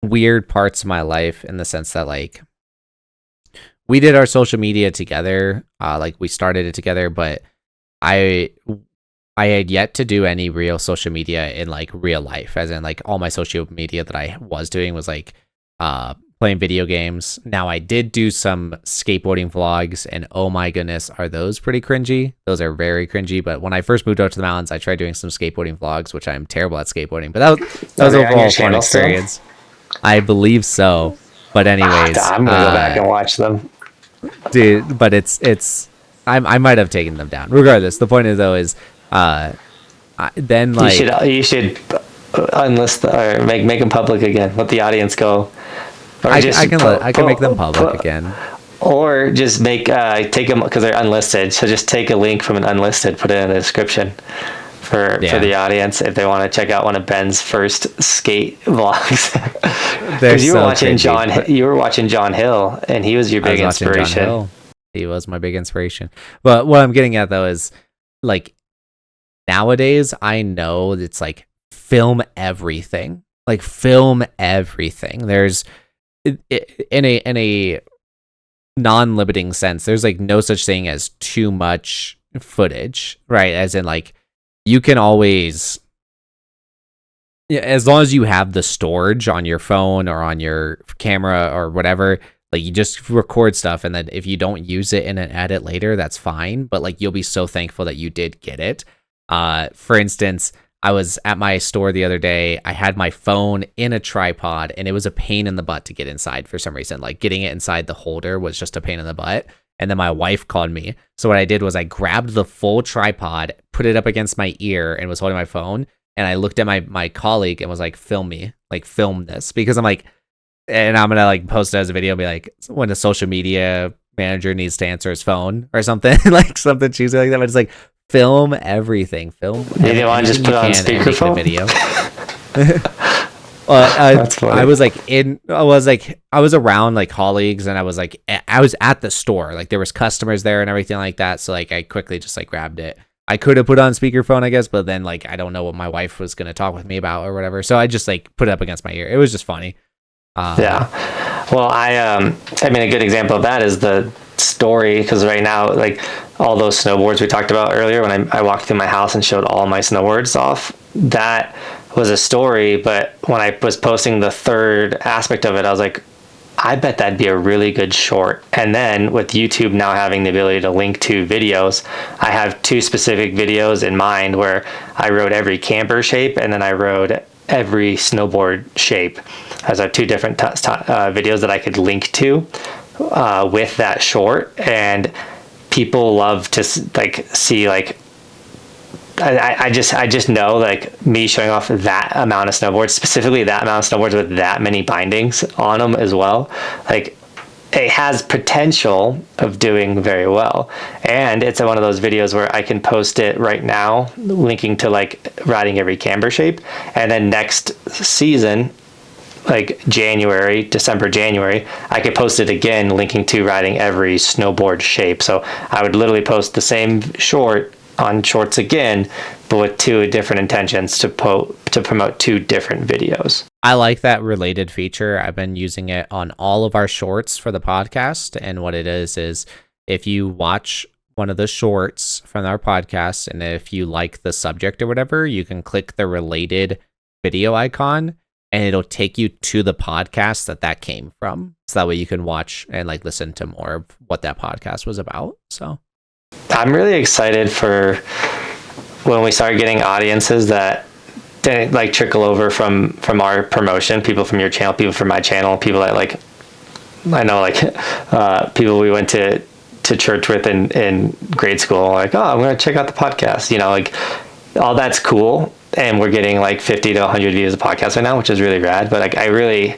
S1: weird parts of my life in the sense that like we did our social media together, like we started it together, but I had yet to do any real social media in like real life, as in like all my social media that I was doing was like playing video games. Now I did do some skateboarding vlogs, and oh my goodness, are those pretty cringy? Those are very cringy. But when I first moved out to the mountains, I tried doing some skateboarding vlogs, which I'm terrible at skateboarding, but that was overall a fun experience. Still? I believe so. But anyways,
S2: I'm gonna go back and watch them,
S1: dude. But it's I might have taken them down. Regardless, the point is though is then like
S2: you should unlist or make them public again. Let the audience go. Or
S1: I can make them public again.
S2: Or just take them, because they're unlisted. So just take a link from an unlisted, put it in the description for the audience if they want to check out one of Ben's first skate vlogs. Because you were watching John Hill, and he was your big inspiration.
S1: He was my big inspiration. But what I'm getting at though is like nowadays I know it's like film everything. Like film everything. There's in a non-limiting sense, there's like no such thing as too much footage, right? As in like you can always, as long as you have the storage on your phone or on your camera or whatever, like you just record stuff, and then if you don't use it in an edit later, that's fine. But like you'll be so thankful that you did get it. For instance, I was at my store the other day. I had my phone in a tripod, and it was a pain in the butt to get inside for some reason. Like getting it inside the holder was just a pain in the butt. And then my wife called me. So what I did was I grabbed the full tripod, put it up against my ear, and was holding my phone. And I looked at my colleague and was like, film me, like film this, because I'm like, and I'm gonna like post it as a video and be like, when a social media manager needs to answer his phone or something, like something cheesy like that. But it's like film everything. Film.
S2: You didn't want to just put on speakerphone
S1: video. I was around like colleagues, and I was at the store. Like there was customers there and everything like that. So like I quickly just like grabbed it. I could have put on speakerphone, I guess, but then like I don't know what my wife was gonna talk with me about or whatever. So I just like put it up against my ear. It was just funny.
S2: Yeah. Well, I mean, a good example of that is the story, because right now, like all those snowboards we talked about earlier, when I walked through my house and showed all my snowboards off, that was a story. But when I was posting the third aspect of it, I was like, I bet that'd be a really good short. And then with YouTube now having the ability to link to videos, I have two specific videos in mind where I rode every camper shape, and then I rode every snowboard shape. As I have two different videos that I could link to with that short, and people love to like see like I just know like me showing off that amount of snowboards, specifically that amount of snowboards with that many bindings on them as well, like it has potential of doing very well. And it's one of those videos where I can post it right now linking to like riding every camber shape, and then next season, like December, January, I could post it again linking to riding every snowboard shape. So I would literally post the same short on shorts again, but with two different intentions to promote two different videos.
S1: I like that related feature. I've been using it on all of our shorts for the podcast. And what it is if you watch one of the shorts from our podcast, and if you like the subject or whatever, you can click the related video icon, and it'll take you to the podcast that came from. So that way you can watch and like listen to more of what that podcast was about. So
S2: I'm really excited for when we start getting audiences that didn't like trickle over from our promotion, people from your channel, people from my channel, people that like, I know like people we went to church with in grade school, like, oh, I'm going to check out the podcast, you know, like all that's cool. And we're getting like 50 to 100 views of podcasts right now, which is really rad. But like, I really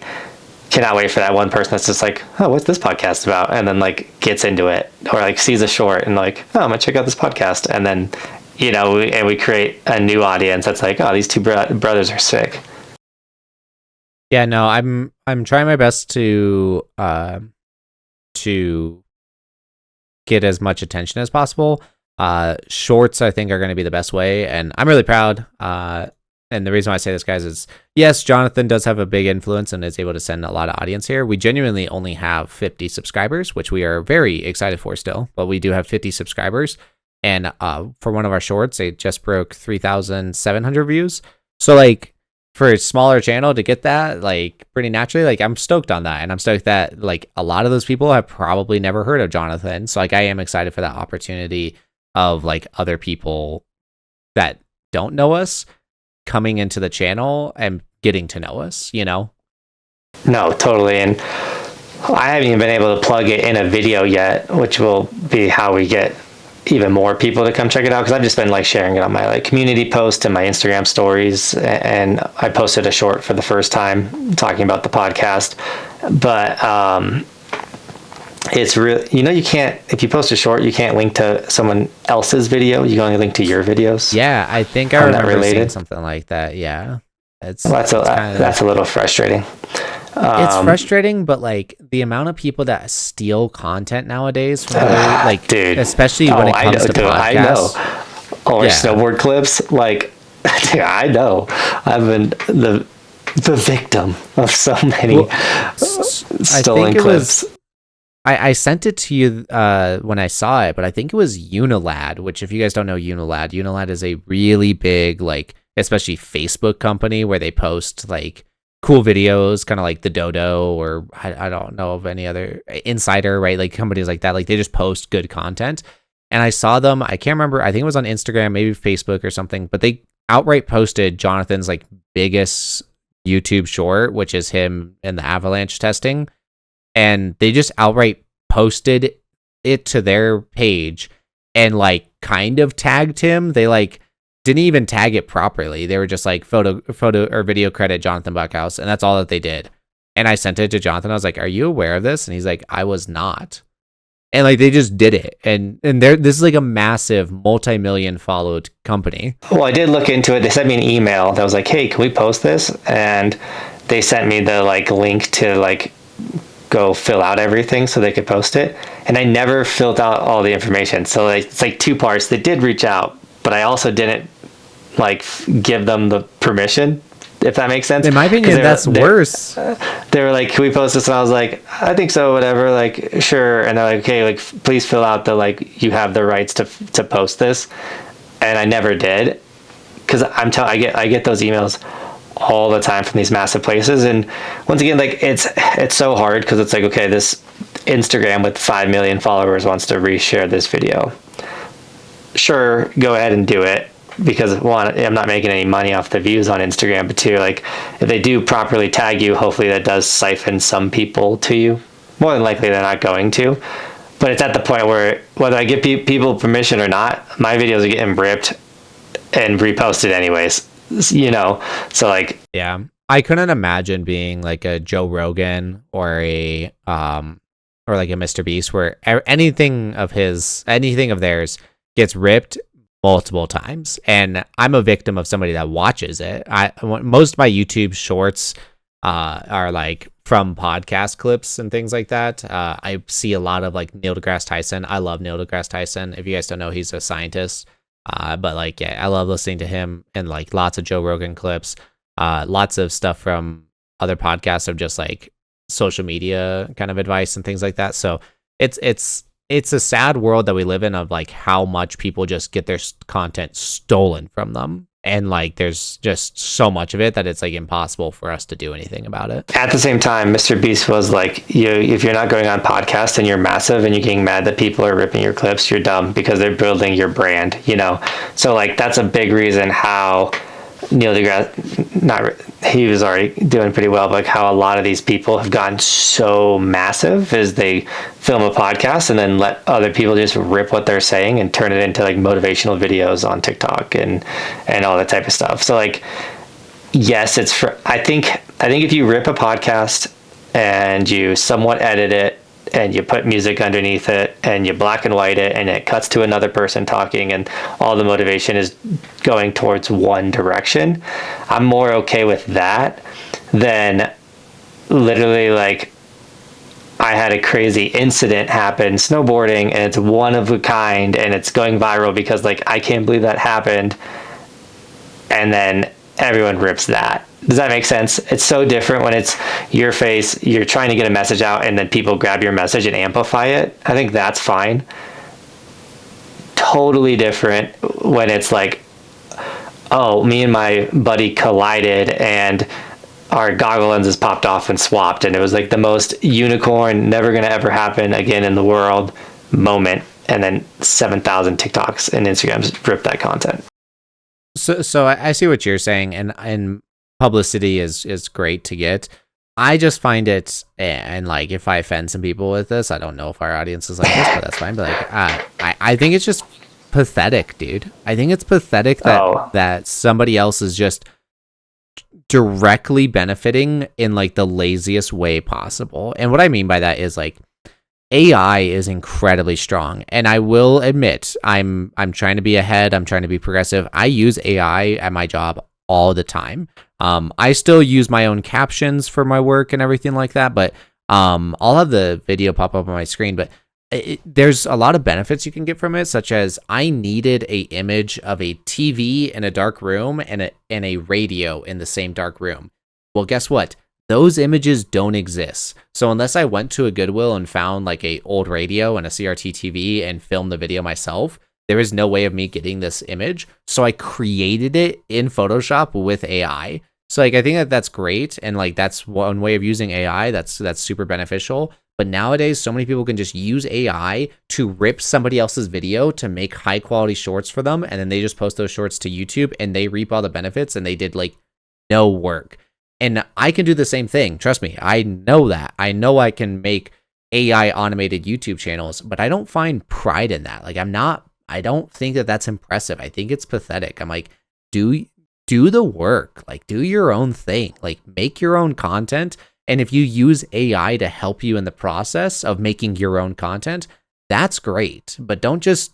S2: cannot wait for that one person that's just like, oh, what's this podcast about? And then like gets into it, or like sees a short and like, oh, I'm gonna check out this podcast. And then, you know, we create a new audience that's like, oh, these two brothers are sick.
S1: Yeah, no, I'm trying my best to get as much attention as possible. Shorts, I think, are going to be the best way, and I'm really proud. And the reason why I say this, guys, is yes, Johnathan does have a big influence and is able to send a lot of audience here. We genuinely only have 50 subscribers, which we are very excited for still, but we do have 50 subscribers. And for one of our shorts, it just broke 3,700 views. So like for a smaller channel to get that like pretty naturally, like I'm stoked on that. And I'm stoked that like a lot of those people have probably never heard of Johnathan. So like I am excited for that opportunity of like other people that don't know us coming into the channel and getting to know us, you know?
S2: No, totally. And I haven't even been able to plug it in a video yet, which will be how we get even more people to come check it out, because I've just been like sharing it on my like community post and my Instagram stories, and I posted a short for the first time talking about the podcast. But it's real, you know, you can't, if you post a short, you can't link to someone else's video. You can only link to your videos.
S1: Yeah, I think I remember seeing something like that. Yeah,
S2: that's a little frustrating.
S1: It's frustrating, but like the amount of people that steal content nowadays from like, dude, especially when it comes to podcasts.
S2: Or snowboard clips, like, dude, I know. I've been the victim of so many stolen clips.
S1: I sent it to you when I saw it, but I think it was Unilad, which if you guys don't know Unilad is a really big, like, especially Facebook company where they post like cool videos, kind of like the Dodo, or I don't know of any other Insider, right? Like companies like that, like they just post good content. And I saw them, I can't remember, I think it was on Instagram, maybe Facebook or something, but they outright posted Jonathan's like biggest YouTube short, which is him in the avalanche testing. And they just outright posted it to their page and like kind of tagged him. They like didn't even tag it properly. They were just like photo or video credit Johnathan Buckhouse, and that's all that they did. And I sent it to Johnathan. I was like, "Are you aware of this?" And he's like, "I was not." And like they just did it, and this is like a massive multi-million followed company.
S2: Well, I did look into it. They sent me an email that was like, "Hey, can we post this?" And they sent me the like link to like go fill out everything so they could post it. And I never filled out all the information. So like, it's like two parts. They did reach out, but I also didn't like give them the permission, if that makes sense.
S1: In my opinion, that's worse.
S2: They were like, "Can we post this?" And I was like, "I think so, whatever, like, sure." And they're like, "Okay, like, please fill out the, like, you have the rights to post this." And I never did, because I get those emails all the time from these massive places. And once again, like, it's so hard, because it's like, okay, this Instagram with 5 million followers wants to reshare this video. Sure, go ahead and do it, because one, I'm not making any money off the views on Instagram, but two, like, if they do properly tag you, hopefully that does siphon some people to you. More than likely they're not going to, but it's at the point where whether I give people permission or not, my videos are getting ripped and reposted anyways, you know. So like,
S1: yeah, I couldn't imagine being like a Joe Rogan or a or like a Mr. Beast, where anything of theirs gets ripped multiple times, and I'm a victim of somebody that watches it. Most of my YouTube shorts are like from podcast clips and things like that. I see a lot of like Neil deGrasse Tyson. I love Neil deGrasse Tyson. If you guys don't know, he's a scientist. But like, yeah, I love listening to him, and like lots of Joe Rogan clips, lots of stuff from other podcasts of just like social media kind of advice and things like that. So it's a sad world that we live in, of like how much people just get their content stolen from them. And like, there's just so much of it that it's like impossible for us to do anything about it.
S2: At the same time, Mr. Beast was like, if you're not going on podcast and you're massive and you're getting mad that people are ripping your clips, you're dumb, because they're building your brand, you know? So like, that's a big reason how Neil deGrasse, he was already doing pretty well, but like how a lot of these people have gotten so massive is they film a podcast and then let other people just rip what they're saying and turn it into like motivational videos on TikTok and all that type of stuff. So like, yes, I think if you rip a podcast and you somewhat edit it and you put music underneath it and you black and white it and it cuts to another person talking and all the motivation is going towards one direction, I'm more okay with that than literally like, I had a crazy incident happen snowboarding and it's one of a kind and it's going viral because like, I can't believe that happened, and then everyone rips that. Does that make sense? It's so different when it's your face, you're trying to get a message out, and then people grab your message and amplify it. I think that's fine. Totally different when it's like, oh, me and my buddy collided and our goggle lenses popped off and swapped, and it was like the most unicorn, never gonna ever happen again in the world moment, and then 7,000 TikToks and Instagrams rip that content.
S1: So I see what you're saying, and publicity is great to get. I just find it, and like, if I offend some people with this, I don't know if our audience is like this, but that's fine. But like, I think it's just pathetic, dude. I think it's pathetic that somebody else is just directly benefiting in like the laziest way possible. And what I mean by that is like, AI is incredibly strong, and I will admit I'm trying to be ahead. I'm trying to be progressive. I use AI at my job all the time. I still use my own captions for my work and everything like that, but I'll have the video pop up on my screen. But there's a lot of benefits you can get from it, such as I needed a image of a TV in a dark room and a radio in the same dark room. Well, guess what? Those images don't exist. So unless I went to a Goodwill and found like a old radio and a CRT TV and filmed the video myself, there is no way of me getting this image. So I created it in Photoshop with AI. So like I think that that's great, and like that's one way of using AI that's super beneficial. But nowadays, so many people can just use AI to rip somebody else's video to make high quality shorts for them, and then they just post those shorts to YouTube and they reap all the benefits, and they did like no work. And I can do the same thing. Trust me, I know that. I know I can make AI automated YouTube channels, but I don't find pride in that. Like I don't think that that's impressive. I think it's pathetic. I'm like, do the work, like do your own thing, like make your own content. And if you use AI to help you in the process of making your own content, that's great. But don't just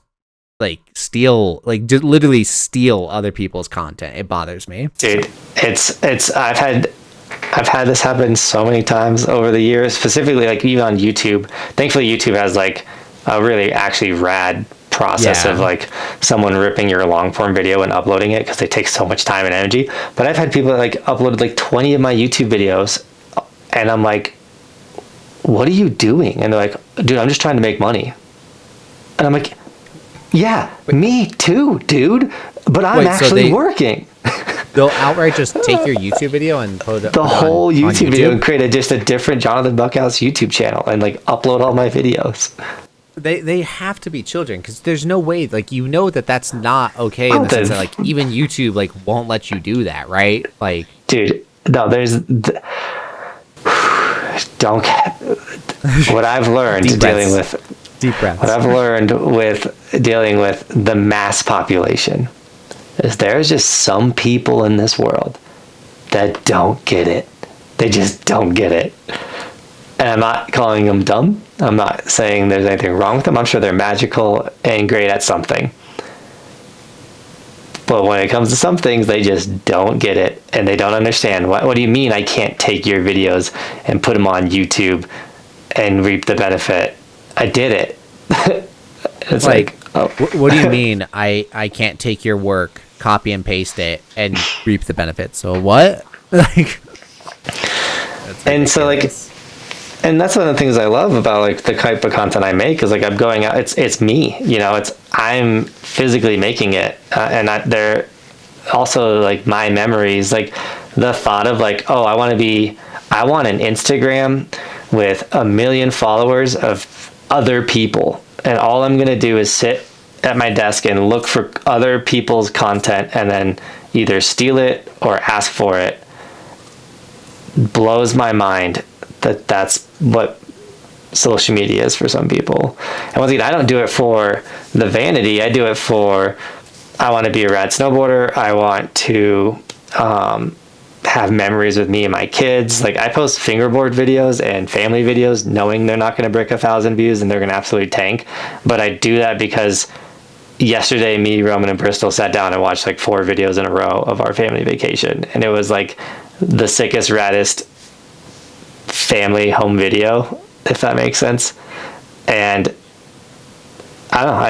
S1: like steal, like just literally steal other people's content. It bothers me.
S2: Dude, I've had this happen so many times over the years, specifically like even on YouTube. Thankfully, YouTube has like a really actually rad process of like someone ripping your long form video and uploading it, because they take so much time and energy. But I've had people that like uploaded like 20 of my YouTube videos, and I'm like, what are you doing? And they're like, dude, I'm just trying to make money. And I'm like, yeah, me too, dude, but I'm actually working.
S1: They'll outright just take your YouTube video and put
S2: the whole YouTube video and create just a different Johnathan Buckhouse YouTube channel and like upload all my videos.
S1: They have to be children, because there's no way, like, you know that that's not okay in the sense that like even YouTube like won't let you do that, right? Like,
S2: dude, no, don't get what I've learned dealing with
S1: deep breaths.
S2: What I've learned with dealing with the mass population is there's just some people in this world that don't get it. They just don't get it. And I'm not calling them dumb. I'm not saying there's anything wrong with them. I'm sure they're magical and great at something. But when it comes to some things, they just don't get it, and they don't understand. What do you mean I can't take your videos and put them on YouTube and reap the benefit? I did it. It's like oh.
S1: What do you mean I can't take your work, copy and paste it, and reap the benefit? So what? Like,
S2: and so like, and that's one of the things I love about like the type of content I make is like I'm going out. It's me, you know. I'm physically making it, and they're also like my memories. Like the thought of like, oh, I want an Instagram with 1 million followers of other people, and all I'm gonna do is sit at my desk and look for other people's content and then either steal it or ask for it. Blows my mind that's what social media is for some people. And once again, I don't do it for the vanity. I do it for, I want to be a rad snowboarder. I want to have memories with me and my kids. Like I post fingerboard videos and family videos knowing they're not going to break 1,000 views and they're going to absolutely tank. But I do that because yesterday me, Roman, and Bristol sat down and watched like 4 videos in a row of our family vacation. And it was like the sickest, raddest family home video, if that makes sense. And I don't know,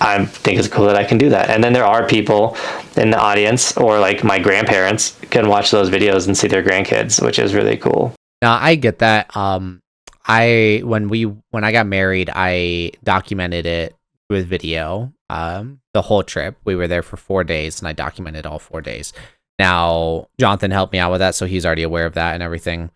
S2: I think it's cool that I can do that. And then there are people in the audience, or like my grandparents can watch those videos and see their grandkids, which is really cool.
S1: Now I get that. When I got married, I documented it with video. The whole trip, we were there for 4 days, and I documented all 4 days. Now Johnathan helped me out with that, so he's already aware of that and everything.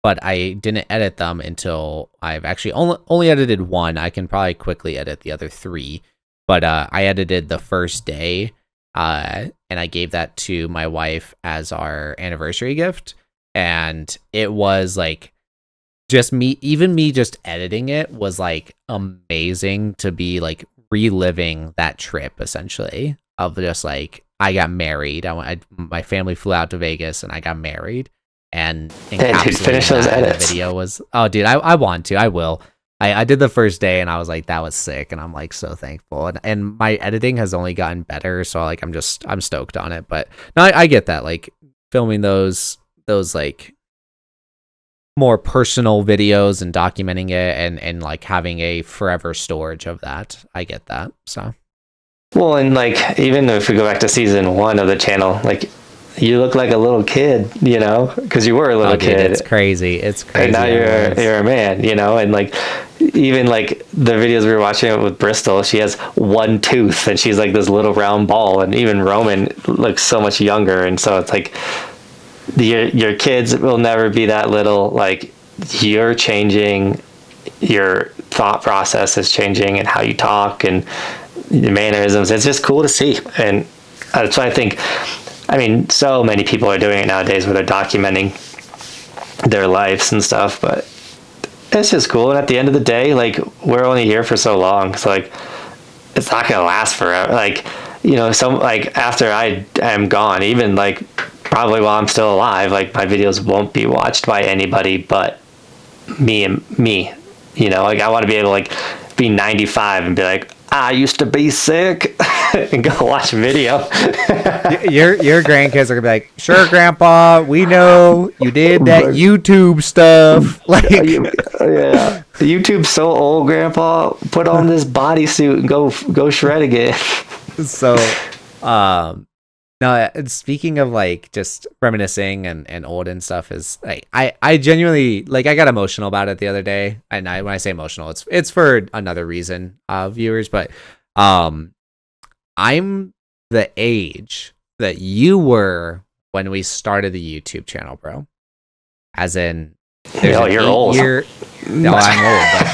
S1: But I didn't edit them until I've actually only edited 1. I can probably quickly edit the other 3. But I edited the first day, and I gave that to my wife as our anniversary gift. And it was like just me just editing it was like amazing to be like reliving that trip, essentially, of just like I got married. My family flew out to Vegas and I got married. And
S2: finish those edits.
S1: The video was, oh dude, I want to, I will. I did the first day and I was like, that was sick, and I'm like so thankful. And my editing has only gotten better, so like I'm stoked on it. But no, I get that. Like filming those like more personal videos and documenting it and like having a forever storage of that. I get that. So
S2: well, and like even if we go back to season 1 of the channel, like you look like a little kid, you know, because you were a little kid.
S1: It's crazy. It's crazy.
S2: And now you're a man, you know, and like even like the videos we were watching with Bristol, she has one tooth and she's like this little round ball, and even Roman looks so much younger, and so it's like your kids will never be that little. Like you're changing, your thought process is changing, and how you talk and your mannerisms. It's just cool to see, and that's why I think. I mean, so many people are doing it nowadays where they're documenting their lives and stuff, but it's just cool. And at the end of the day, like we're only here for so long, so like it's not gonna last forever. Like, you know, some like after I am gone, even like probably while I'm still alive, like my videos won't be watched by anybody but me. You know, like I want to be able to like be 95 and be like, I used to be sick, and go watch a video.
S1: your grandkids are gonna be like, sure, Grandpa, we know you did that YouTube stuff. Like,
S2: yeah, YouTube's so old, Grandpa. Put on this bodysuit and go shred again.
S1: So, no. Speaking of like just reminiscing and old and stuff, is like I genuinely like I got emotional about it the other day, and when I say emotional, it's for another reason, viewers, but I'm the age that you were when we started the YouTube channel, bro. As in,
S2: you're old.
S1: No, I'm old, but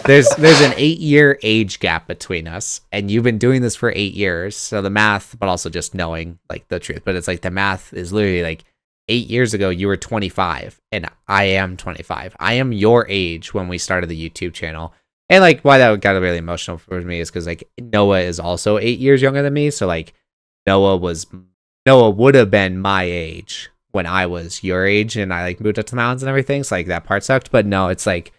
S1: there's an 8-year age gap between us, and you've been doing this for 8 years. So the math, but also just knowing like the truth. But it's like the math is literally like 8 years ago you were 25, and I am 25. I am your age when we started the YouTube channel. And like why that got really emotional for me is because like Noah is also 8 years younger than me. So like Noah would have been my age when I was your age, and I like moved up to the mountains and everything. So like that part sucked. But no, it's like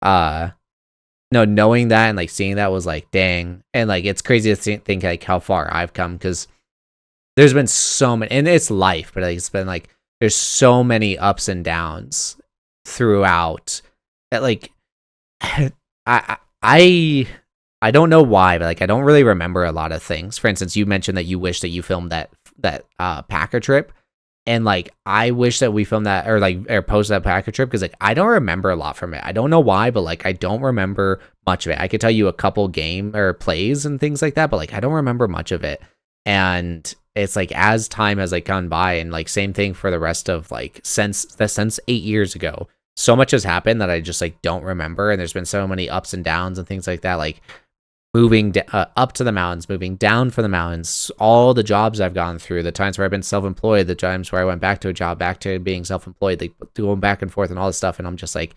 S1: no, knowing that and like seeing that was like dang. And like it's crazy to think like how far I've come, because there's been so many, and it's life, but like it's been like there's so many ups and downs throughout that like I don't know why, but like I don't really remember a lot of things. For instance, you mentioned that you wish that you filmed that Packer trip, and like I wish that we filmed that or posted that Packer trip, because like I don't remember a lot from it. I don't know why, but like I don't remember much of it. I could tell you a couple game or plays and things like that, but like I don't remember much of it. And it's like as time has like gone by, and like same thing for the rest of like since 8 years ago, so much has happened that I just like don't remember. And there's been so many ups and downs and things like that, like moving up to the mountains, moving down from the mountains, all the jobs I've gone through, the times where I've been self-employed, the times where I went back to a job, back to being self-employed, like going back and forth and all this stuff. And I'm just like,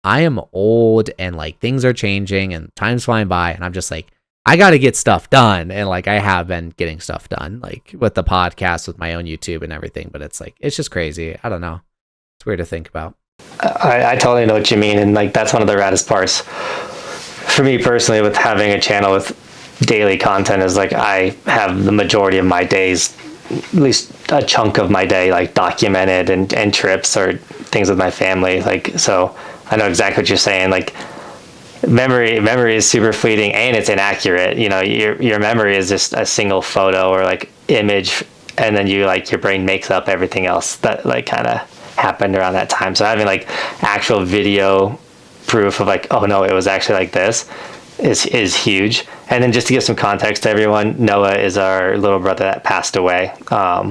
S1: I am old, and like things are changing and time's flying by, and I'm just like, I got to get stuff done. And like I have been getting stuff done, like with the podcast, with my own YouTube and everything. But it's like, it's just crazy. I don't know. It's weird to think about.
S2: I totally know what you mean, and like that's one of the raddest parts for me personally with having a channel with daily content, is like I have the majority of my days, at least a chunk of my day, like documented, and trips or things with my family. Like, so I know exactly what you're saying. Like memory is super fleeting, and it's inaccurate. You know, your memory is just a single photo or like image, and then you like your brain makes up everything else that like kind of happened around that time. So having like actual video proof of like, oh no, it was actually like this is huge. And then just to give some context to everyone, Noah is our little brother that passed away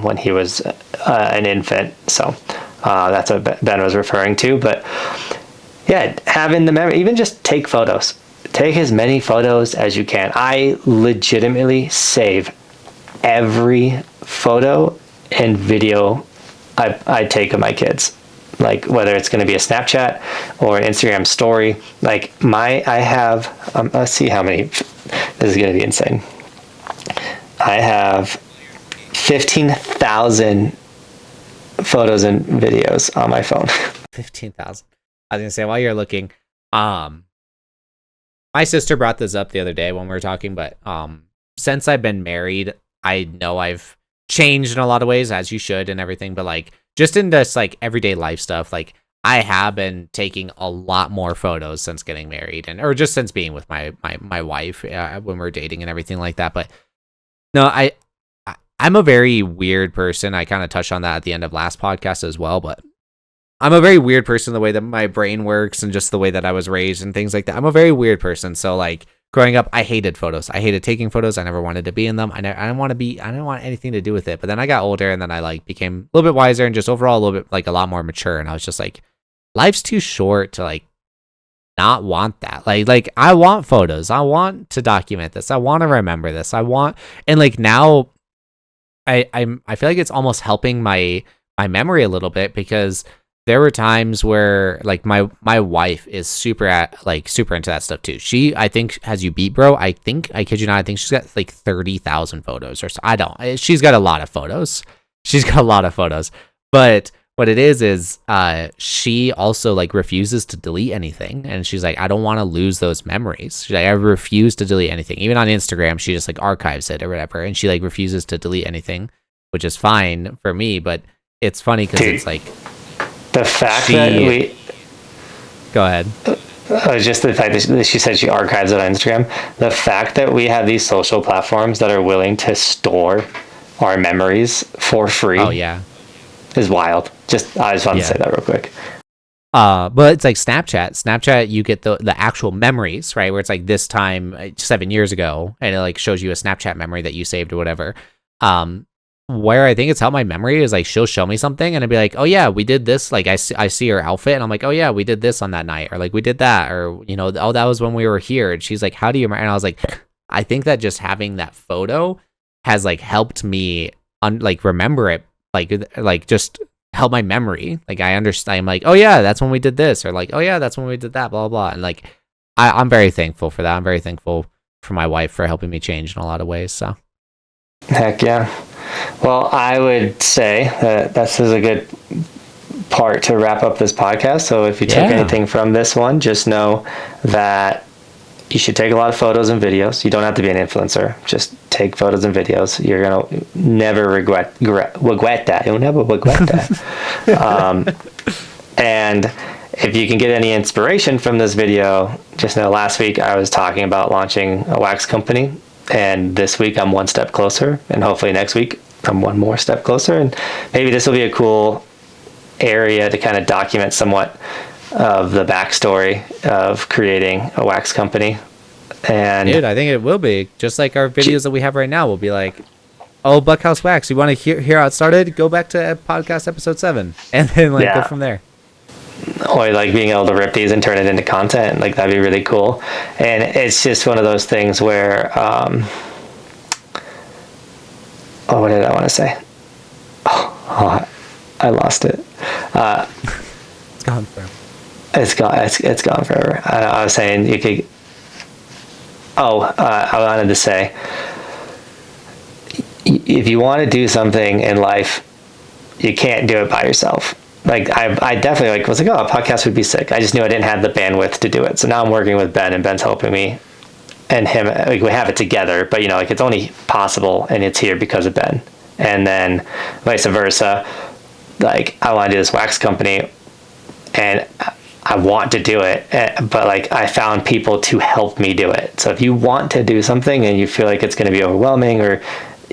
S2: when he was an infant. So that's what Ben was referring to. But yeah, having the memory, even just take photos. Take as many photos as you can. I legitimately save every photo and video I take of my kids, like whether it's going to be a Snapchat or an Instagram story. Like I have, let's see how many, this is going to be insane. I have 15,000 photos and videos on my phone.
S1: 15,000. I was going to say, while you're looking, my sister brought this up the other day when we were talking, but since I've been married, I know I've changed in a lot of ways, as you should and everything, but like just in this like everyday life stuff, like I have been taking a lot more photos since getting married, and or just since being with my wife when we're dating and everything like that. But no, I'm a very weird person. I kind of touched on that at the end of last podcast as well, but I'm a very weird person, the way that my brain works and just the way that I was raised and things like that. I'm a very weird person. So like growing up, I hated photos. I hated taking photos. I never wanted to be in them. I didn't want anything to do with it. But then I got older, and then I like became a little bit wiser and just overall a little bit like a lot more mature. And I was just like, life's too short to like not want that. Like I want photos. I want to document this. I want to remember this. And like now I feel like it's almost helping my memory a little bit, because there were times where like my wife is super into that stuff too. She, I think, has you beat, bro. I kid you not, I think she's got like 30,000 photos or so. She's got a lot of photos. But what it is she also like refuses to delete anything, and she's like, I don't want to lose those memories. She's like, I refuse to delete anything. Even on Instagram, she just like archives it or whatever, and she like refuses to delete anything, which is fine for me. But it's funny because it's like
S2: the fact that we
S1: go ahead.
S2: Just the fact that she said she archives it on Instagram. The fact that we have these social platforms that are willing to store our memories for free.
S1: Oh yeah.
S2: Is wild. I just want to say that real quick.
S1: But it's like Snapchat, you get the actual memories, right? Where it's like this time 7 years ago, and it like shows you a Snapchat memory that you saved or whatever. Where I think it's helped my memory is like she'll show me something and I'd be like, oh yeah, we did this. Like I see her outfit and I'm like, oh yeah, we did this on that night, or like we did that, or oh, that was when we were here. And she's like, how do you remember? And I was like, I think that just having that photo has like helped me remember it, like just help my memory. Like I understand. I'm like, oh yeah, that's when we did this, or like, oh yeah, that's when we did that, blah blah. And like I'm very thankful for that. I'm very thankful for my wife for helping me change in a lot of ways. So
S2: heck yeah. Well, I would say that this is a good part to wrap up this podcast. So if you took anything from this one, just know that you should take a lot of photos and videos. You don't have to be an influencer. Just take photos and videos. You're going to never regret that. You'll never regret that. And if you can get any inspiration from this video, just know last week I was talking about launching a wax company. And this week I'm one step closer. And hopefully next week I'm one more step closer. And maybe this will be a cool area to kind of document somewhat of the backstory of creating a wax company. And
S1: dude, I think it will be just like our videos that we have right now will be like, oh, Buckhouse Wax, you want to hear how it started? Go back to podcast episode 7 and then go from there.
S2: Or like being able to rip these and turn it into content, like that'd be really cool. And it's just one of those things where what did I want to say? Oh, I lost it.
S1: It's gone forever.
S2: It's gone forever. I was saying you could. I wanted to say, if you want to do something in life, you can't do it by yourself. Like I definitely was like, oh, a podcast would be sick. I just knew I didn't have the bandwidth to do it. So now I'm working with Ben, and Ben's helping me, and him. Like we have it together, but it's only possible, and it's here because of Ben. And then vice versa. Like I want to do this wax company, and I want to do it, but like I found people to help me do it. So if you want to do something and you feel like it's going to be overwhelming, or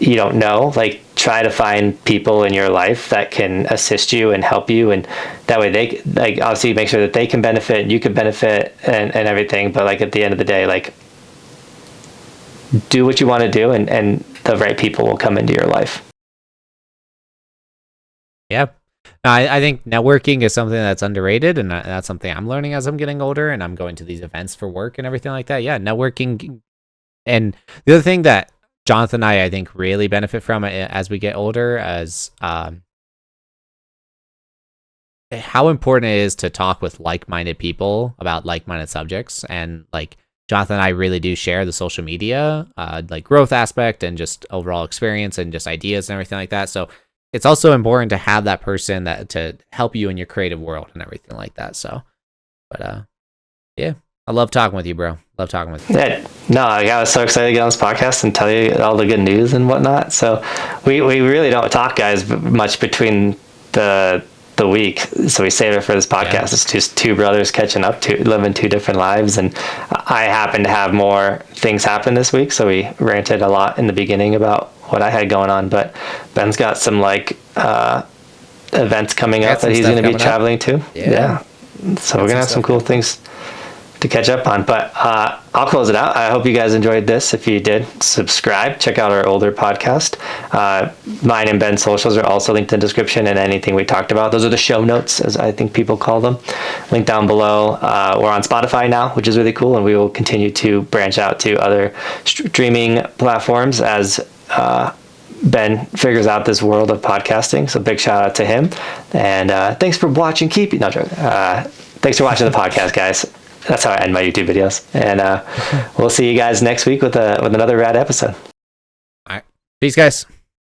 S2: you don't know, like try to find people in your life that can assist you and help you, and that way they like obviously make sure that they can benefit and you can benefit and everything. But like at the end of the day, like do what you want to do, and the right people will come into your life.
S1: Yeah. No, I think networking is something that's underrated, and that's something I'm learning as I'm getting older and I'm going to these events for work and everything like that. Yeah, networking. And the other thing that Johnathan and I think really benefit from as we get older, as how important it is to talk with like-minded people about like-minded subjects. And like Johnathan and I really do share the social media, like growth aspect and just overall experience and just ideas and everything like that. So it's also important to have that person that to help you in your creative world and everything like that. So, but yeah, I love talking with you, bro. Love talking with you.
S2: Yeah, no, I was so excited to get on this podcast and tell you all the good news and whatnot. So we really don't talk, guys, much between the week. So we save it for this podcast. Yeah. It's just two brothers catching up, living two different lives. And I happen to have more things happen this week. So we ranted a lot in the beginning about what I had going on. But Ben's got some events coming up that he's going to be traveling to. Yeah. So we're going to have some cool things to catch up on, but I'll close it out. I hope you guys enjoyed this. If you did, subscribe, check out our older podcast. Mine and Ben's socials are also linked in the description, and anything we talked about, those are the show notes, as I think people call them, linked down below. We're on Spotify now, which is really cool, and we will continue to branch out to other streaming platforms as Ben figures out this world of podcasting. So big shout out to him, and thanks for watching. Thanks for watching the podcast, guys. That's how I end my YouTube videos. And we'll see you guys next week with another rad episode.
S1: All right. Peace, guys.